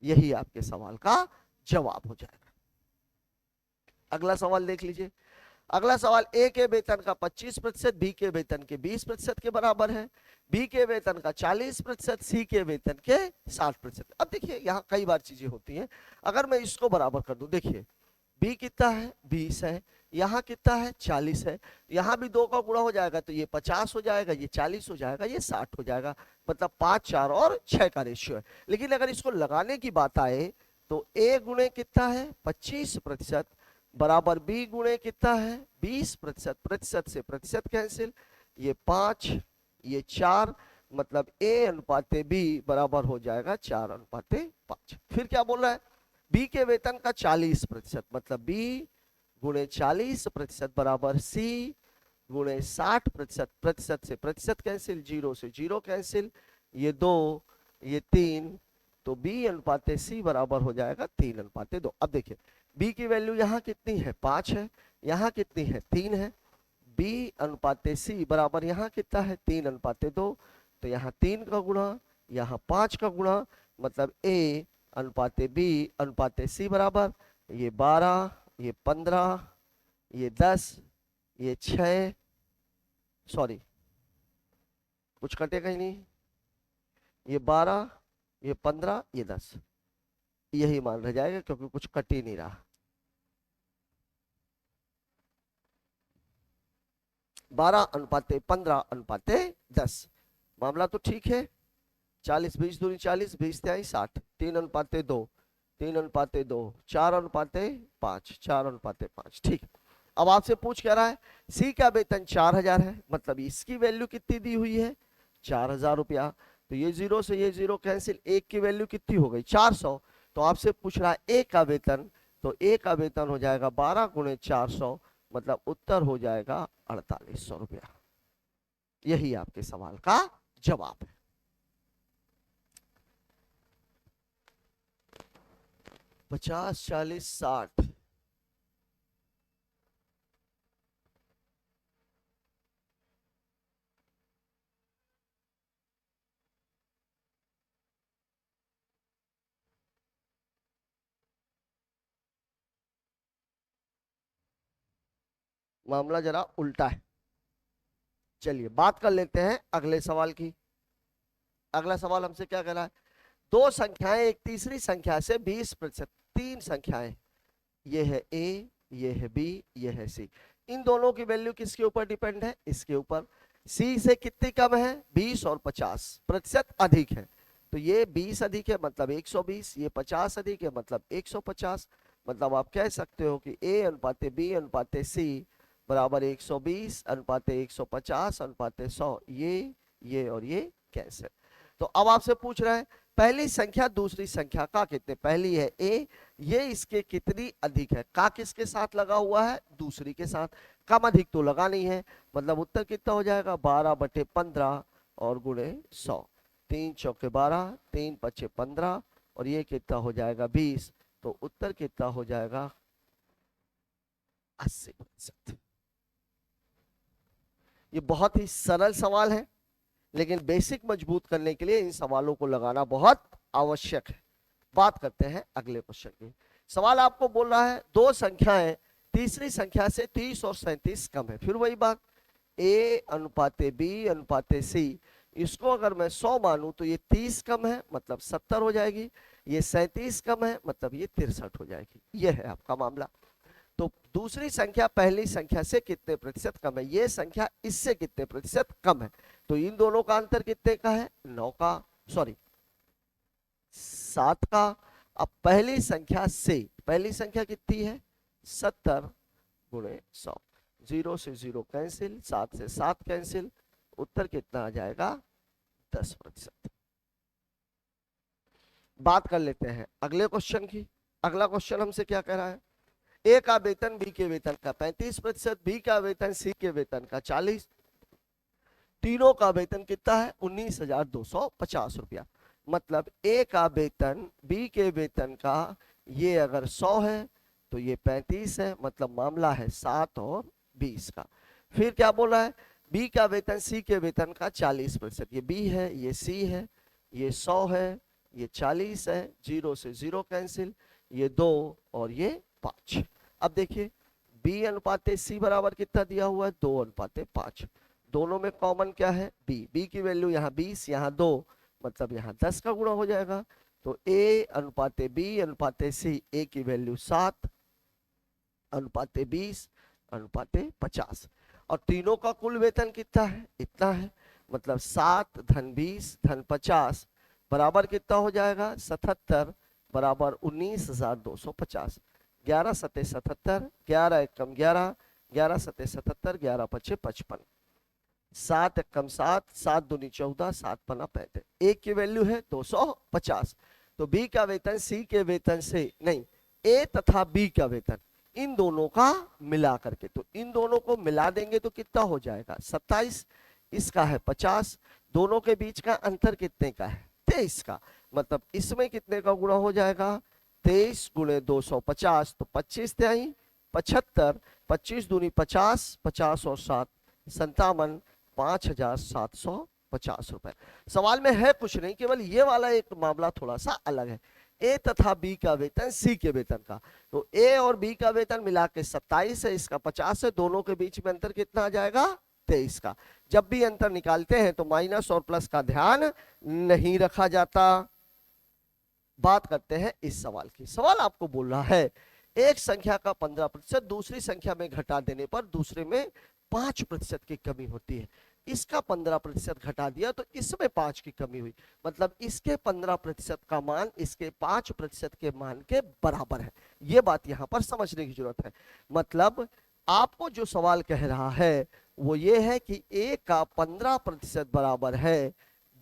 यही आपके सवाल का जवाब हो जाएगा। अगला सवाल देख लीजिए। अगला सवाल, ए के वेतन का 25% बी के वेतन के 20% के बराबर है, बी के वेतन का 40% सी के वेतन के 60%। अब देखिए यहाँ कई बार चीजें होती हैं, अगर मैं इसको बराबर कर दूं, देखिए बी कितना है 20 है, यहाँ कितना है 40 है, यहाँ भी 2 का गुणा हो जाएगा तो ये 50 हो जाएगा, ये 40 हो जाएगा, ये 60 हो जाएगा, मतलब 5 4 और 6 का रेशियो है। लेकिन अगर इसको लगाने की बात आए तो ए गुणे कितना है 25% बराबर बी गुणे कितना है 20%, प्रतिशत से प्रतिशत कैंसिल, ये 5 ये 4, मतलब ए अनुपाते बी बराबर हो जाएगा 4:5। फिर क्या बोल रहा है, बी के वेतन का 40%, मतलब बी गुणे 40% बराबर सी गुणे 60%, प्रतिशत से प्रतिशत कैंसिल, 0 से 0 कैंसिल, ये 2 ये 3, तो बी अनुपाते सी बराबर हो जाएगा 3:2। अब देखिए बी की वैल्यू यहाँ कितनी है 5 है, यहाँ कितनी है 3 है, बी अनुपाते सी बराबर यहाँ कितना है 3:2, तो यहाँ 3 का गुणा यहाँ 5 का गुणा, मतलब ए अनुपाते बी अनुपाते सी बराबर ये 12 ये 15 ये 10 ये 6, सॉरी कुछ कटेगा ही नहीं, ये 12 ये 15 ये 10, यही मान रह जाएगा क्योंकि कुछ कट ही नहीं रहा। 12:15:10, मामला तो ठीक है। 40 20 दूनी 40 20 23 60, 3:2, 3:2, 4:5, 4:5। ठीक है। अब आपसे पूछ क्या रहा है, सी का वेतन 4000 है, मतलब इसकी वैल्यू कितनी दी हुई है, 4000 रुपया। तो ये जीरो से ये जीरो कैंसिल, एक की वैल्यू कितनी हो गई, 400। तो आपसे पूछ रहा है ए का वेतन, तो ए का वेतन हो जाएगा 12 गुणे 400, मतलब उत्तर हो जाएगा 4800 रुपया। यही आपके सवाल का जवाब है। 50, 40, 60। मामला जरा उल्टा है। चलिए बात कर लेते हैं अगले सवाल की। अगला सवाल हमसे क्या कह रहा है, दो संख्याएं एक तीसरी संख्या से 20%, तीन संख्याएं, ये है ए, ये है बी, ये है सी। इन दोनों की वैल्यू किसके ऊपर डिपेंड है, इसके ऊपर। सी से कितनी कम है, 20 और 50% अधिक है। तो ये 20 अधिक है मतलब 120, ये 50 अधिक है मतलब 150। मतलब आप कह सकते हो कि ए अनुपाते बी अनुपाते सी बराबर 120 अनुपाते 150 अनुपाते 100। ये और ये कैंसिल। तो अब आपसे पूछ रहा है पहली संख्या दूसरी संख्या का कितने, पहली है ए, ये इसके कितनी अधिक है, का किसके साथ लगा हुआ है, दूसरी के साथ। कम अधिक तो लगा नहीं है, मतलब उत्तर कितना हो जाएगा 12/15 और गुणे 100। 3 चौके 12, 3 पचे 15 और ये कितना हो जाएगा 20। तो उत्तर कितना हो जाएगा 80%। ये बहुत ही सरल सवाल है, लेकिन बेसिक मजबूत करने के लिए इन सवालों को लगाना बहुत आवश्यक है। बात करते हैं अगले क्वेश्चन की। सवाल आपको बोल रहा है दो संख्याएं तीसरी संख्या से 30 और 37 कम है। फिर वही बात, ए अनुपाते बी अनुपाते सी, इसको अगर मैं 100 मानूं तो ये 30 कम है मतलब 70 हो जाएगी, ये 37 कम है मतलब ये 63 हो जाएगी। ये है आपका मामला। तो दूसरी संख्या पहली संख्या से कितने प्रतिशत कम है, ये संख्या इससे कितने प्रतिशत कम है। तो इन दोनों का अंतर कितने का है, 9 का, सॉरी 7 का। अब पहली संख्या से, पहली संख्या कितनी है 70 गुणे 100, 0 से 0 कैंसिल, 7 से 7 कैंसिल, उत्तर कितना आ जाएगा 10%। बात कर लेते हैं अगले क्वेश्चन की। अगला क्वेश्चन हमसे क्या कह रहा है, ए का वेतन बी के वेतन का 35%, बी का वेतन सी के वेतन का 40, तीनों का वेतन कितना है 19,250 रुपया। मतलब ए का वेतन बी के वेतन का ये अगर 100 है तो ये 35 है, मतलब मामला है 7 और 20 का। फिर क्या बोल रहा है, बी का वेतन सी के वेतन का 40%, ये बी है ये सी है, ये 100 है ये 40 है, 0 से 0 कैंसिल, ये 2 और ये 5। अब देखिए बी अनुपाते सी बराबर कितना दिया हुआ है 2:5। दोनों में कॉमन क्या है बी, बी की वैल्यू यहाँ 20 यहाँ 2, मतलब यहाँ 10 का गुणा हो जाएगा। तो ए अनुपाते बी अनुपाते सी, ए की वैल्यू 7 अनुपाते 20 अनुपाते 50, और तीनों का कुल वेतन कितना है इतना है, मतलब 7 धन 20 धन 50 बराबर कितना हो जाएगा 77 बराबर 19,250। 11 सत्ते 77, 11 एकम 11, 11 सत्ते 77, 11 पचे 55, 7 एकम 7, 7 दूनी 14, 7 पना 35। एक की वैल्यू है 250। तो बी का वेतन सी के वेतन से नहीं, ए तथा बी का वेतन इन दोनों का मिला करके, तो इन दोनों को मिला देंगे तो कितना हो जाएगा 27, इसका है 50, दोनों के बीच का अंतर कितने का है 23 का, मतलब इसमें कितने का गुणा हो जाएगा 23 गुणे 250, तो 25 त्याई 75, 25 दूनी 50, 50 और 7 57, 5,750 रुपए। सवाल में है कुछ नहीं, केवल ये वाला एक मामला थोड़ा सा अलग है, ए तथा बी का वेतन सी के वेतन का। तो ए और बी का वेतन मिला के 27 है, इसका 50 है, दोनों के बीच में अंतर कितना आ जाएगा 23 का। जब भी अंतर निकालते हैं तो माइनस और प्लस का ध्यान नहीं रखा जाता। बात करते हैं इस सवाल की। सवाल आपको बोल रहा है एक संख्या का 15% दूसरी संख्या में घटा देने पर दूसरे में 5% की कमी होती है। इसका 15% घटा दिया तो इसमें 5 की कमी हुई, मतलब इसके 15% का मान इसके 5% के मान के बराबर है। ये बात यहां पर समझने की जरूरत है। मतलब आपको जो सवाल कह रहा है वो ये है कि ए का 15% बराबर है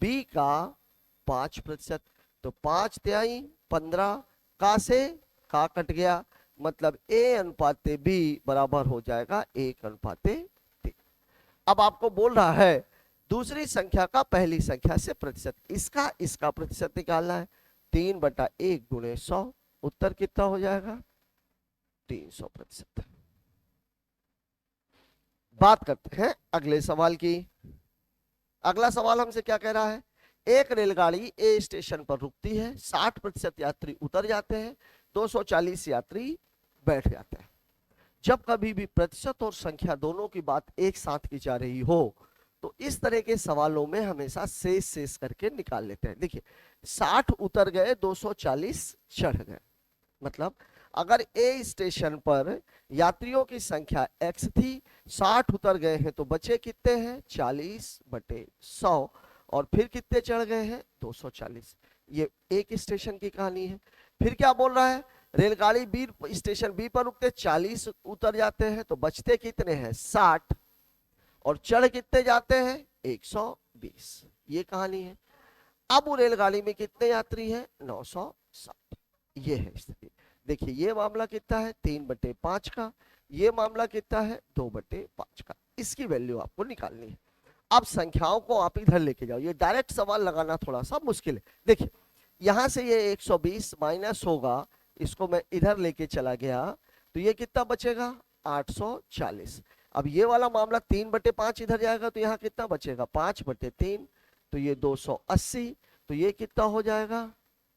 बी का 5%। तो 5 तिहाई 15 का से का कट गया, मतलब ए अनुपाते बी बराबर हो जाएगा 1:3। अब आपको बोल रहा है दूसरी संख्या का पहली संख्या से प्रतिशत, इसका प्रतिशत निकालना है। 3/1 गुणे 100, उत्तर कितना हो जाएगा? 300%। बात करते हैं अगले सवाल की। अगला सवाल हमसे क्या कह रहा है? एक रेलगाड़ी ए स्टेशन पर रुकती है, 60% यात्री उतर जाते हैं, 240 यात्री बैठ जाते हैं। जब कभी भी प्रतिशत और संख्या दोनों की बात एक साथ की जा रही हो तो इस तरह के सवालों में हमेशा शेष करके निकाल लेते हैं। देखिए 60 उतर गए, 240 चढ़ गए, मतलब अगर ए स्टेशन पर यात्रियों की संख्या x थी, 60 उतर गए हैं तो बचे कितने हैं? 40/100, और फिर कितने चढ़ गए हैं? 240। ये एक स्टेशन की कहानी है। फिर क्या बोल रहा है? रेलगाड़ी बी स्टेशन बी पर रुकते 40 उतर जाते हैं तो बचते कितने हैं? 60, और चढ़ कितने जाते हैं? 120। ये कहानी है। अब वो रेलगाड़ी में कितने यात्री हैं? 960। ये है स्थिति। देखिए ये मामला कितना है? 3/5 का, ये मामला कितना है? 2/5 का। इसकी वैल्यू आपको निकालनी है। अब संख्याओं को आप इधर लेके जाओ, ये डायरेक्ट सवाल लगाना थोड़ा सा मुश्किल है। देखिए यहां से ये 120 माइनस होगा, इसको मैं इधर लेके चला गया तो ये कितना बचेगा? 840। अब ये वाला मामला 3/5 इधर जाएगा तो यहाँ कितना बचेगा? 5/3, तो ये 280, तो ये कितना हो जाएगा?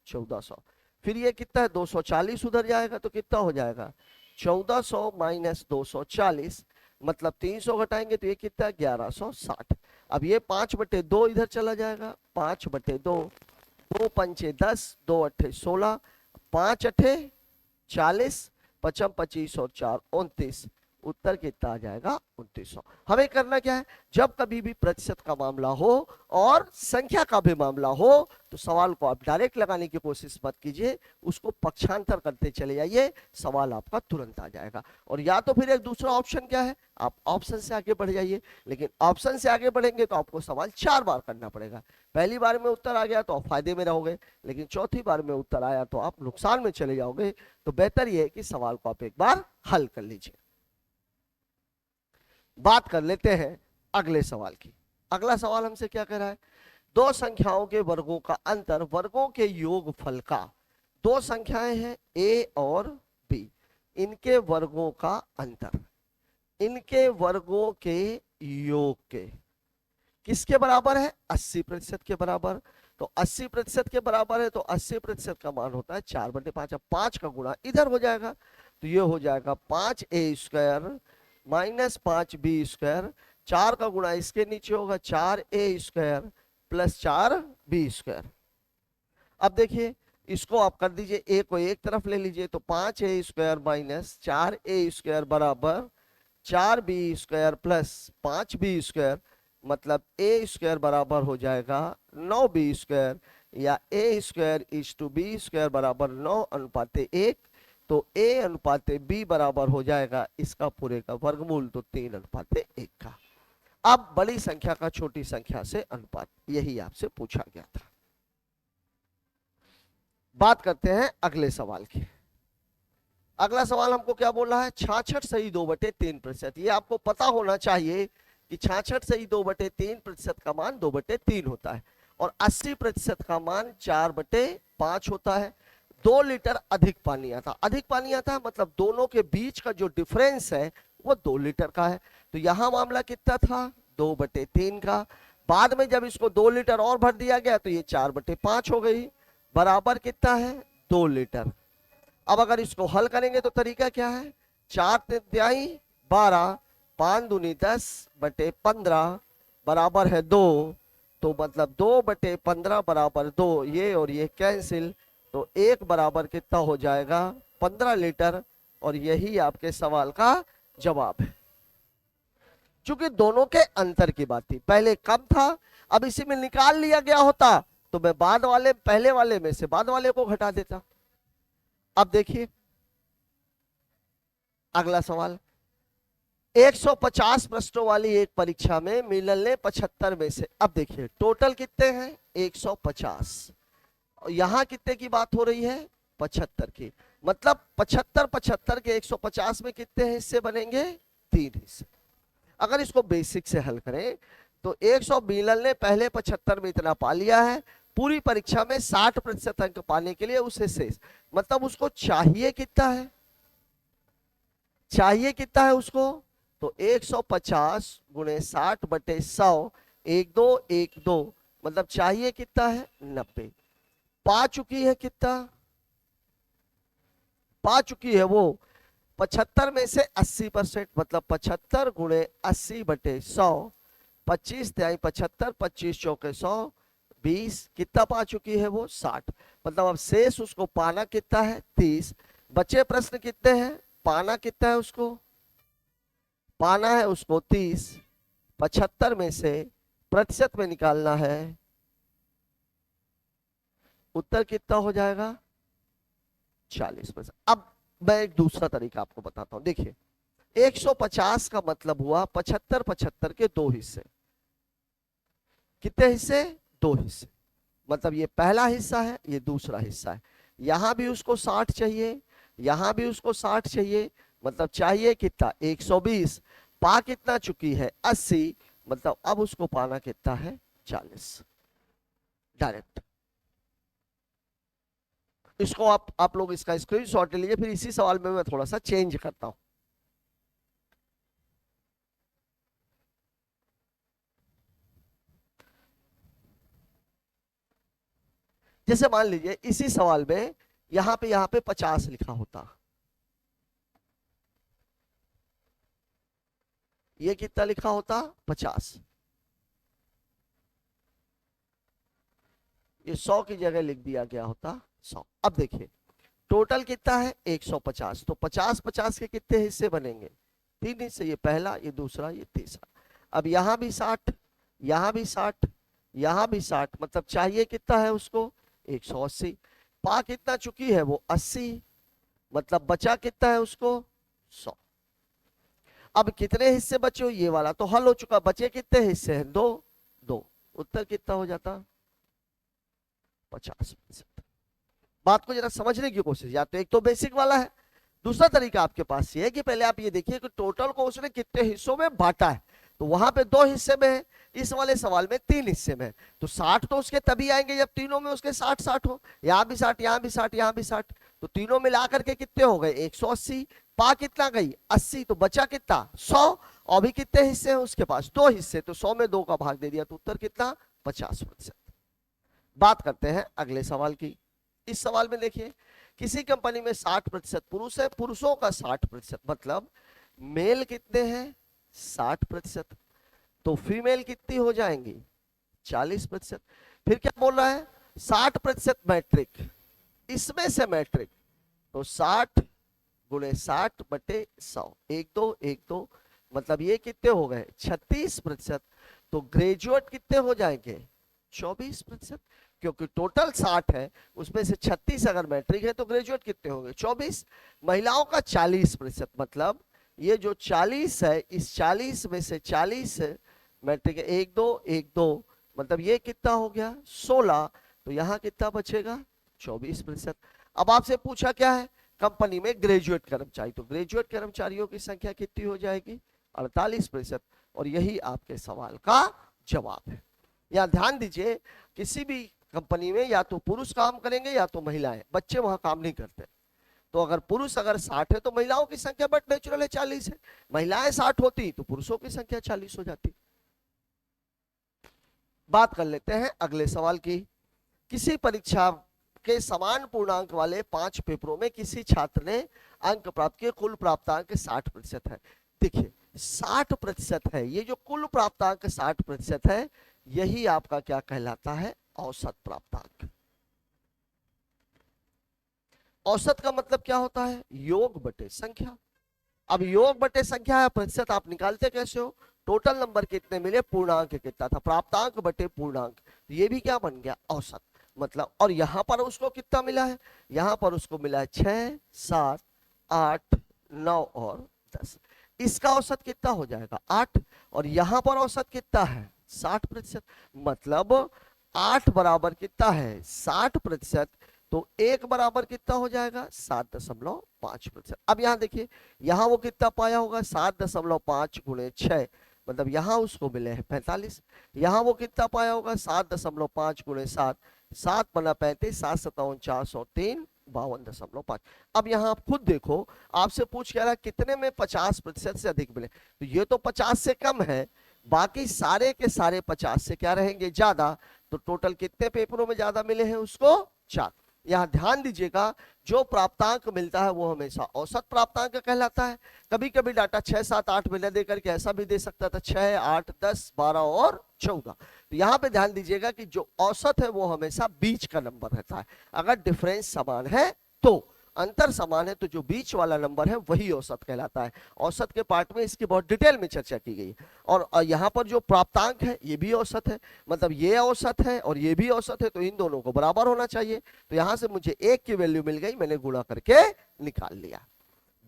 1400। फिर ये कितना है? 240 उधर जाएगा तो कितना हो जाएगा? 1400 माइनस 240, मतलब 300 घटाएंगे तो ये कितना? 1160। अब ये 5/2 इधर चला जाएगा, 5/2, 2 पंचे 10, 2 अट्ठे 16, 5 अट्ठे 40, 55 25 और 4 29, उत्तर कितना आ जाएगा? 2900। हमें करना क्या है? जब कभी भी प्रतिशत का मामला हो और संख्या का भी मामला हो तो सवाल को आप डायरेक्ट लगाने की कोशिश मत कीजिए, उसको पक्षांतर करते चले जाइए, सवाल आपका तुरंत आ जाएगा। और या तो फिर एक दूसरा ऑप्शन क्या है, आप ऑप्शन से आगे बढ़ जाइए, लेकिन ऑप्शन से आगे बढ़ेंगे तो आपको सवाल 4 बार करना पड़ेगा। पहली बार में उत्तर आ गया तो आप फायदे में रहोगे, लेकिन चौथी बार में उत्तर आया तो आप नुकसान में चले जाओगे। तो बेहतर यह है कि सवाल को आप एक बार हल कर लीजिए। बात कर लेते हैं अगले सवाल की। अगला सवाल हमसे क्या कह रहा है? दो संख्याओं के वर्गों का अंतर वर्गों के योगफल का, दो संख्याएं हैं a और b, इनके वर्गों का अंतर इनके वर्गों के योग के किसके बराबर है? 80% के बराबर। तो 80% के बराबर है तो 80% का मान होता है 4/5। अब 5 का गुणा इधर हो जाएगा तो ये हो जाएगा 5a² माइनस 5b², 4 का गुणा इसके नीचे होगा 4a² प्लस 4b²। अब देखिए इसको आप कर दीजिए, a को एक तरफ ले लीजिए तो 5a² माइनस 4a² बराबर 4b² प्लस 5b², मतलब a² बराबर हो जाएगा 9b², या a²:b² बराबर 9:1। तो a अनुपाते b बराबर हो जाएगा इसका पूरे का वर्गमूल, तो 3:1 का। अब बड़ी संख्या का छोटी संख्या से अनुपात, यही आपसे पूछा गया था। बात करते हैं अगले सवाल की। अगला सवाल हमको क्या बोल रहा है? 66 सही 2/3%। ये आपको पता होना चाहिए कि 66 सही 2/3% का मान 2/3 होता है, और 80% का मान 4/5 होता है। 2 लीटर अधिक पानी आता, मतलब दोनों के बीच का जो डिफरेंस है वो 2 लीटर का है। तो यहां मामला कितना था? 2/3 का। बाद में जब इसको 2 लीटर और भर दिया गया तो ये 4/5 हो गई, बराबर कितना है? 2 लीटर। अब अगर इसको हल करेंगे तो तरीका क्या है? 4 तिहाई 12, 5 दूनी 10/15 बराबर है 2, तो मतलब 2/15 बराबर 2, ये और ये कैंसिल, तो 1 बराबर कितना हो जाएगा? 15 लीटर। और यही आपके सवाल का जवाब है। क्योंकि दोनों के अंतर की बात थी, पहले कम था, अब इसी में निकाल लिया गया होता तो मैं बाद वाले पहले वाले में से बाद वाले को घटा देता। अब देखिए अगला सवाल, 150 प्रश्नों वाली एक परीक्षा में मिलल ने 75 में से, अब देखिए टोटल कितने हैं 150, और यहां कितने की बात हो रही है 75 की, मतलब 75 के 150 में कितने हिस्से बनेंगे 3 हिस्से। अगर इसको बेसिक से हल करें तो 100 मिलल ने पहले 75 में इतना पा लिया है, पूरी परीक्षा में 60% अंक पाने के लिए उसे शेष, मतलब उसको चाहिए कितना है, चाहिए कितना है उसको, तो 150 गुणे 60/100, 1 2 मतलब चाहिए कितना है 90, पा चुकी है कितना, पा चुकी है वो 75 में से 80%, मतलब 75 गुणे 80/100, 25 तिहाई 75, 25 चौके 100, 20, कितना पा चुकी है वो 60, मतलब अब शेष उसको पाना कितना है 30। बचे प्रश्न कितने हैं, पाना कितना है उसको, पाना है उसको 30, 75 में से प्रतिशत में निकालना है, उत्तर कितना हो जाएगा 40%। अब मैं एक दूसरा तरीका आपको बताता हूं, देखिए 150 का मतलब हुआ 75 के 2 हिस्से, कितने हिस्से 2 हिस्से, मतलब ये पहला हिस्सा है ये दूसरा हिस्सा है, यहां भी उसको 60 चाहिए, यहां भी उसको 60 चाहिए, मतलब चाहिए कितना 120, पा कितना चुकी है 80, मतलब अब उसको पाना कितना है 40। डायरेक्ट इसको आप लोग इसका स्क्रीनशॉट ले लीजिए, फिर इसी सवाल में मैं थोड़ा सा चेंज करता हूं। जैसे मान लीजिए इसी सवाल में यहां पे 50 लिखा होता, ये कितना लिखा होता 50, ये 100 की जगह लिख दिया गया होता 100। अब देखिए टोटल कितना है 150, तो 50 के कितने हिस्से बनेंगे 3 हिस्से, ये पहला ये दूसरा ये तीसरा। अब यहां भी 60, यहां भी 60, यहां भी 60, मतलब चाहिए कितना है उसको 180, पा कितना चुकी है वो 80, मतलब बचा कितना है उसको 100। अब कितने हिस्से बचे हो, ये वाला तो हल हो चुका, बचे कितने हिस्से हैं 2, 2, उत्तर कितना हो जाता 50%। बात को जरा समझने की कोशिश, या तो एक तो बेसिक वाला है, दूसरा तरीका आपके पास ये है कि पहले आप ये देखिए कि टोटल को उसने कितने हिस्सों में बांटा है, तो वहां पे 2 हिस्से में है, इस वाले सवाल में 3 हिस्से में है, तो 60 तो उसके तभी आएंगे जब तीनों में उसके 60-60 हो, यहां भी 60, यहां भी 60, यहां भी 60, तो तीनों मिला करके कितने हो गए 180, पा कितना गई 80, तो बचा कितना 100, और भी कितने हिस्से हैं उसके पास 2 हिस्से, तो 100 में 2 का भाग दे दिया, तो उत्तर कितना 50%। बात करते हैं अगले सवाल की। इस सवाल में देखिए किसी कंपनी में 60% पुरुष है, पुरुषों का 60%, मतलब मेल कितने हैं 60%, तो फीमेल कितनी हो जाएंगी 40%। फिर क्या बोल रहा है 60% मैट्रिक, इसमें से मैट्रिक, तो 60 गुणे 60/100, 1 2, मतलब ये कितने हो गए 36%, तो ग्रेजुएट कितने हो जाएंगे 24%, क्योंकि टोटल 60 है उसमें से 36 अगर मैट्रिक है तो ग्रेजुएट कितने होंगे 24। महिलाओं का 40%, मतलब ये जो 40 है इस 40 में से 40 मैट्रिक है, 1 2, मतलब ये कितना हो गया 16, तो यहां कितना बचेगा 24%। अब आपसे पूछा क्या है कंपनी में ग्रेजुएट कर्मचारी, तो ग्रेजुएट कर्मचारियों की संख्या कितनी हो जाएगी 48%, और यही आपके सवाल का जवाब है। या ध्यान दीजिए किसी भी कंपनी में या तो पुरुष काम करेंगे या तो महिलाएं, बच्चे वहां काम नहीं करते, तो अगर पुरुष अगर 60 है तो महिलाओं की संख्या बट नेचुरल है 40 है, महिलाएं 60 होती तो पुरुषों की संख्या 40 हो जाती। बात कर लेते हैं अगले सवाल की। किसी परीक्षा के समान पूर्णांक वाले 5 पेपरों में किसी छात्र ने अंक प्राप्त किए, कुल प्राप्तांक 60% है। देखिए 60% है, ये जो कुल प्राप्तांक 60% है यही आपका क्या कहलाता है औसत प्राप्तांक। औसत का मतलब क्या होता है योग बटे संख्या। अब योग बटे संख्या है, प्रतिशत आप निकालते कैसे हो, टोटल नंबर कितने मिले, पूर्णांक कितना था, प्राप्तांक बटे पूर्णांक, तो ये भी क्या बन गया, औसत। मतलब और यहां पर उसको कितना मिला है, यहां पर उसको मिला है 6, 7, 8, 9 और 10। इसका औसत कितना हो जाएगा 8, और यहां पर औसत कितना है 60%। मतलब 8 बराबर कितना है 60%, तो 1 बराबर कितना हो जाएगा 7.5%। अब यहां देखिए, यहां वो कितना पाया होगा 7.5 गुणे 6, मतलब यहां उसको मिले हैं 45। यहां वो कितना पाया होगा 7.5 गुणे 7, 7 बना 35, 7 सत्तावन 403, 52.5। अब यहां आप खुद देखो, आपसे पूछ कह रहा है कितने में 50% से अधिक मिले, तो ये तो 50 से कम है, बाकी सारे के सारे 50 से क्या रहेंगे ज्यादा, तो टोटल कितने पेपरों में ज्यादा मिले हैं उसको 4। यहां ध्यान दीजिएगा, जो प्राप्तांक मिलता है वो हमेशा औसत प्राप्तांक कहलाता है। कभी कभी डाटा 6, 7, 8 में न देकर के ऐसा भी दे सकता था 6, 8, 10, 12 और 14। तो यहां पे ध्यान दीजिएगा कि जो औसत है वो हमेशा बीच का नंबर रहता है। अगर डिफरेंस समान है तो, अंतर समान है तो जो बीच वाला नंबर है वही औसत कहलाता है। औसत के पार्ट में इसकी बहुत डिटेल में चर्चा की गई। और यहाँ पर जो प्राप्तांक है ये भी औसत है, मतलब ये औसत है और ये भी औसत है, तो इन दोनों को बराबर होना चाहिए। तो यहां से मुझे 1 की वैल्यू मिल गई, मैंने गुणा करके निकाल लिया।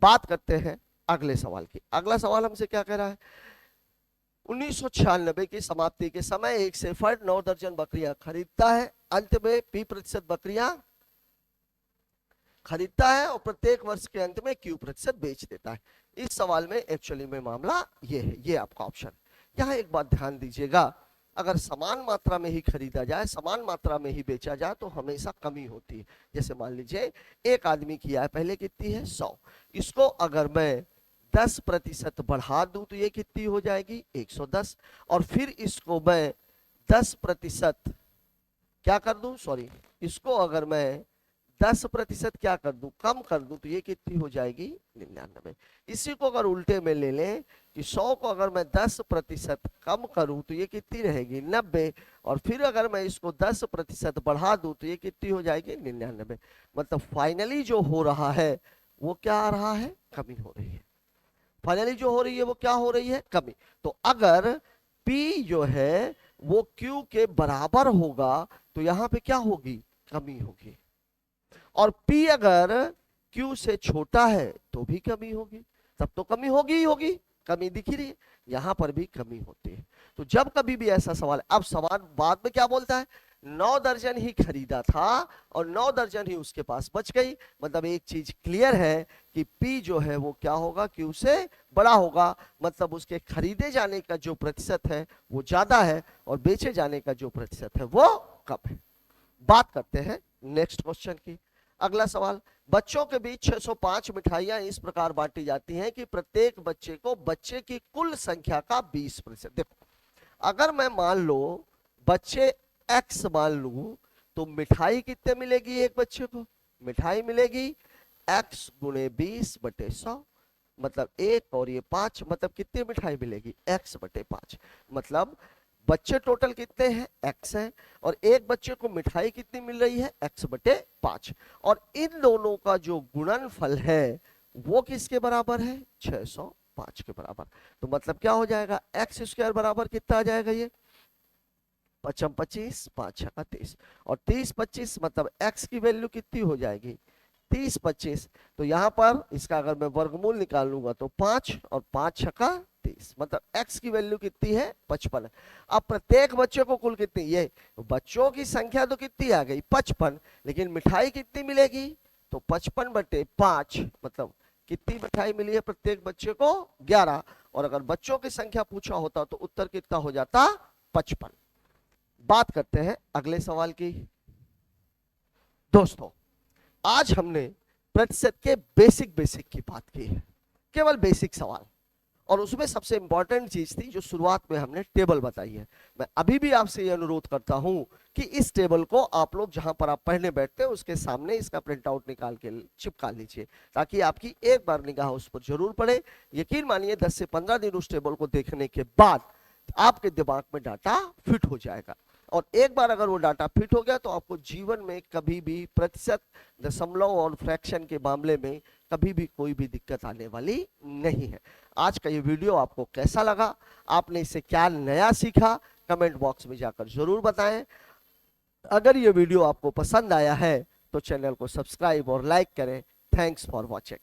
बात करते हैं अगले सवाल की। अगला सवाल हमसे क्या कह रहा है, 1996 की समाप्ति के समय एक शेफर्ड 9 दर्जन बकरियां खरीदता है, अंत में P% बकरियां खरीदता है और प्रत्येक वर्ष के अंत में Q% बेच देता है। इस सवाल में एक्चुअली में मामला ये है, ये आपका ऑप्शन। यहाँ एक बात ध्यान दीजिएगा, अगर समान मात्रा में ही खरीदा जाए, समान मात्रा में ही बेचा जाए तो हमेशा कमी होती है। जैसे मान लीजिए एक आदमी की आय पहले कितनी है 100, इसको अगर मैं 10% बढ़ा दूं तो ये कितनी हो जाएगी 110, और फिर इसको मैं 10% क्या कर दूं, सॉरी, इसको अगर मैं 10% क्या कर दूं, कम कर दूं, तो ये कितनी हो जाएगी 99। इसी को अगर उल्टे में ले लें कि 100 को अगर मैं 10% कम करूं तो ये कितनी रहेगी 90, और फिर अगर मैं इसको 10% बढ़ा दूं तो ये कितनी हो जाएगी 99। मतलब फाइनली जो हो रहा है वो क्या आ रहा है, कमी हो रही है। फाइनली जो हो रही है वो क्या हो रही है, कमी। तो अगर P जो है वो Q के बराबर होगा तो यहां पे क्या होगी, कमी होगी। और P अगर Q से छोटा है तो भी कमी होगी, तब तो कमी होगी ही होगी, कमी दिख रही है, यहां पर भी कमी होती है। तो जब कभी भी ऐसा सवाल, अब सवाल बाद में क्या बोलता है, 9 दर्जन ही खरीदा था और 9 दर्जन ही उसके पास बच गई। मतलब एक चीज क्लियर है कि P जो है वो क्या होगा, Q से बड़ा होगा, मतलब उसके खरीदे जाने का जो प्रतिशत है वो ज्यादा है और बेचे जाने का जो प्रतिशत है वो कम है। बात करते हैं नेक्स्ट क्वेश्चन की। अगला सवाल, बच्चों के बीच 605 मिठाइयां इस प्रकार बांटी जाती हैं कि प्रत्येक बच्चे को बच्चे की कुल संख्या का 20%। देखो, अगर मैं मान लो बच्चे x मान लू तो मिठाई कितने मिलेगी एक बच्चे को, मिठाई मिलेगी x गुणे 20/100, मतलब 1 और ये 5, मतलब कितनी मिठाई मिलेगी x/5। मतलब बच्चे टोटल कितने हैं x है, और एक बच्चे को मिठाई कितनी मिल रही है x/5, और इन दोनों का जो गुणनफल है वो किसके बराबर है 605 के बराबर। तो मतलब क्या हो जाएगा, x² बराबर कितना आ जाएगा, ये 5 25, 5 6 30, और 30 25 मतलब x की वैल्यू कितनी हो जाएगी 30 25। तो यहां पर इसका अगर मैं वर्गमूल निकाल लूंगा तो 5 और 5 6 30, मतलब x की वैल्यू कितनी है 55। अब प्रत्येक बच्चे को कुल कितनी, ये बच्चों की संख्या तो कितनी आ गई 55, लेकिन मिठाई कितनी मिलेगी, तो 55/5, मतलब कितनी मिठाई मिली है प्रत्येक बच्चे को 11, और अगर बच्चों की संख्या पूछा होता तो उत्तर कितना हो जाता 55। बात करते हैं अगले सवाल की। दोस्तों, आज हमने प्रतिशत के बेसिक की बात की है, केवल बेसिक सवाल, और उसमें सबसे इंपॉर्टेंट चीज थी जो शुरुआत में हमने टेबल बताई है। मैं अभी भी आपसे यह अनुरोध करता हूं कि इस टेबल को आप लोग जहां पर आप पढ़ने बैठते हैं उसके सामने इसका प्रिंट आउट निकाल के चिपका लीजिए, ताकि आपकी एक बार निगाह उस पर जरूर पड़े। यकीन मानिए 10 से 15 दिन उस टेबल को देखने के बाद आपके दिमाग में डाटा फिट हो जाएगा, और एक बार अगर वो डाटा फिट हो गया तो आपको जीवन में कभी भी प्रतिशत, दशमलव और फ्रैक्शन के मामले में कभी भी कोई भी दिक्कत आने वाली नहीं है। आज का ये वीडियो आपको कैसा लगा, आपने इससे क्या नया सीखा, कमेंट बॉक्स में जाकर जरूर बताएं। अगर ये वीडियो आपको पसंद आया है तो चैनल को सब्सक्राइब और लाइक करें। Thanks for watching.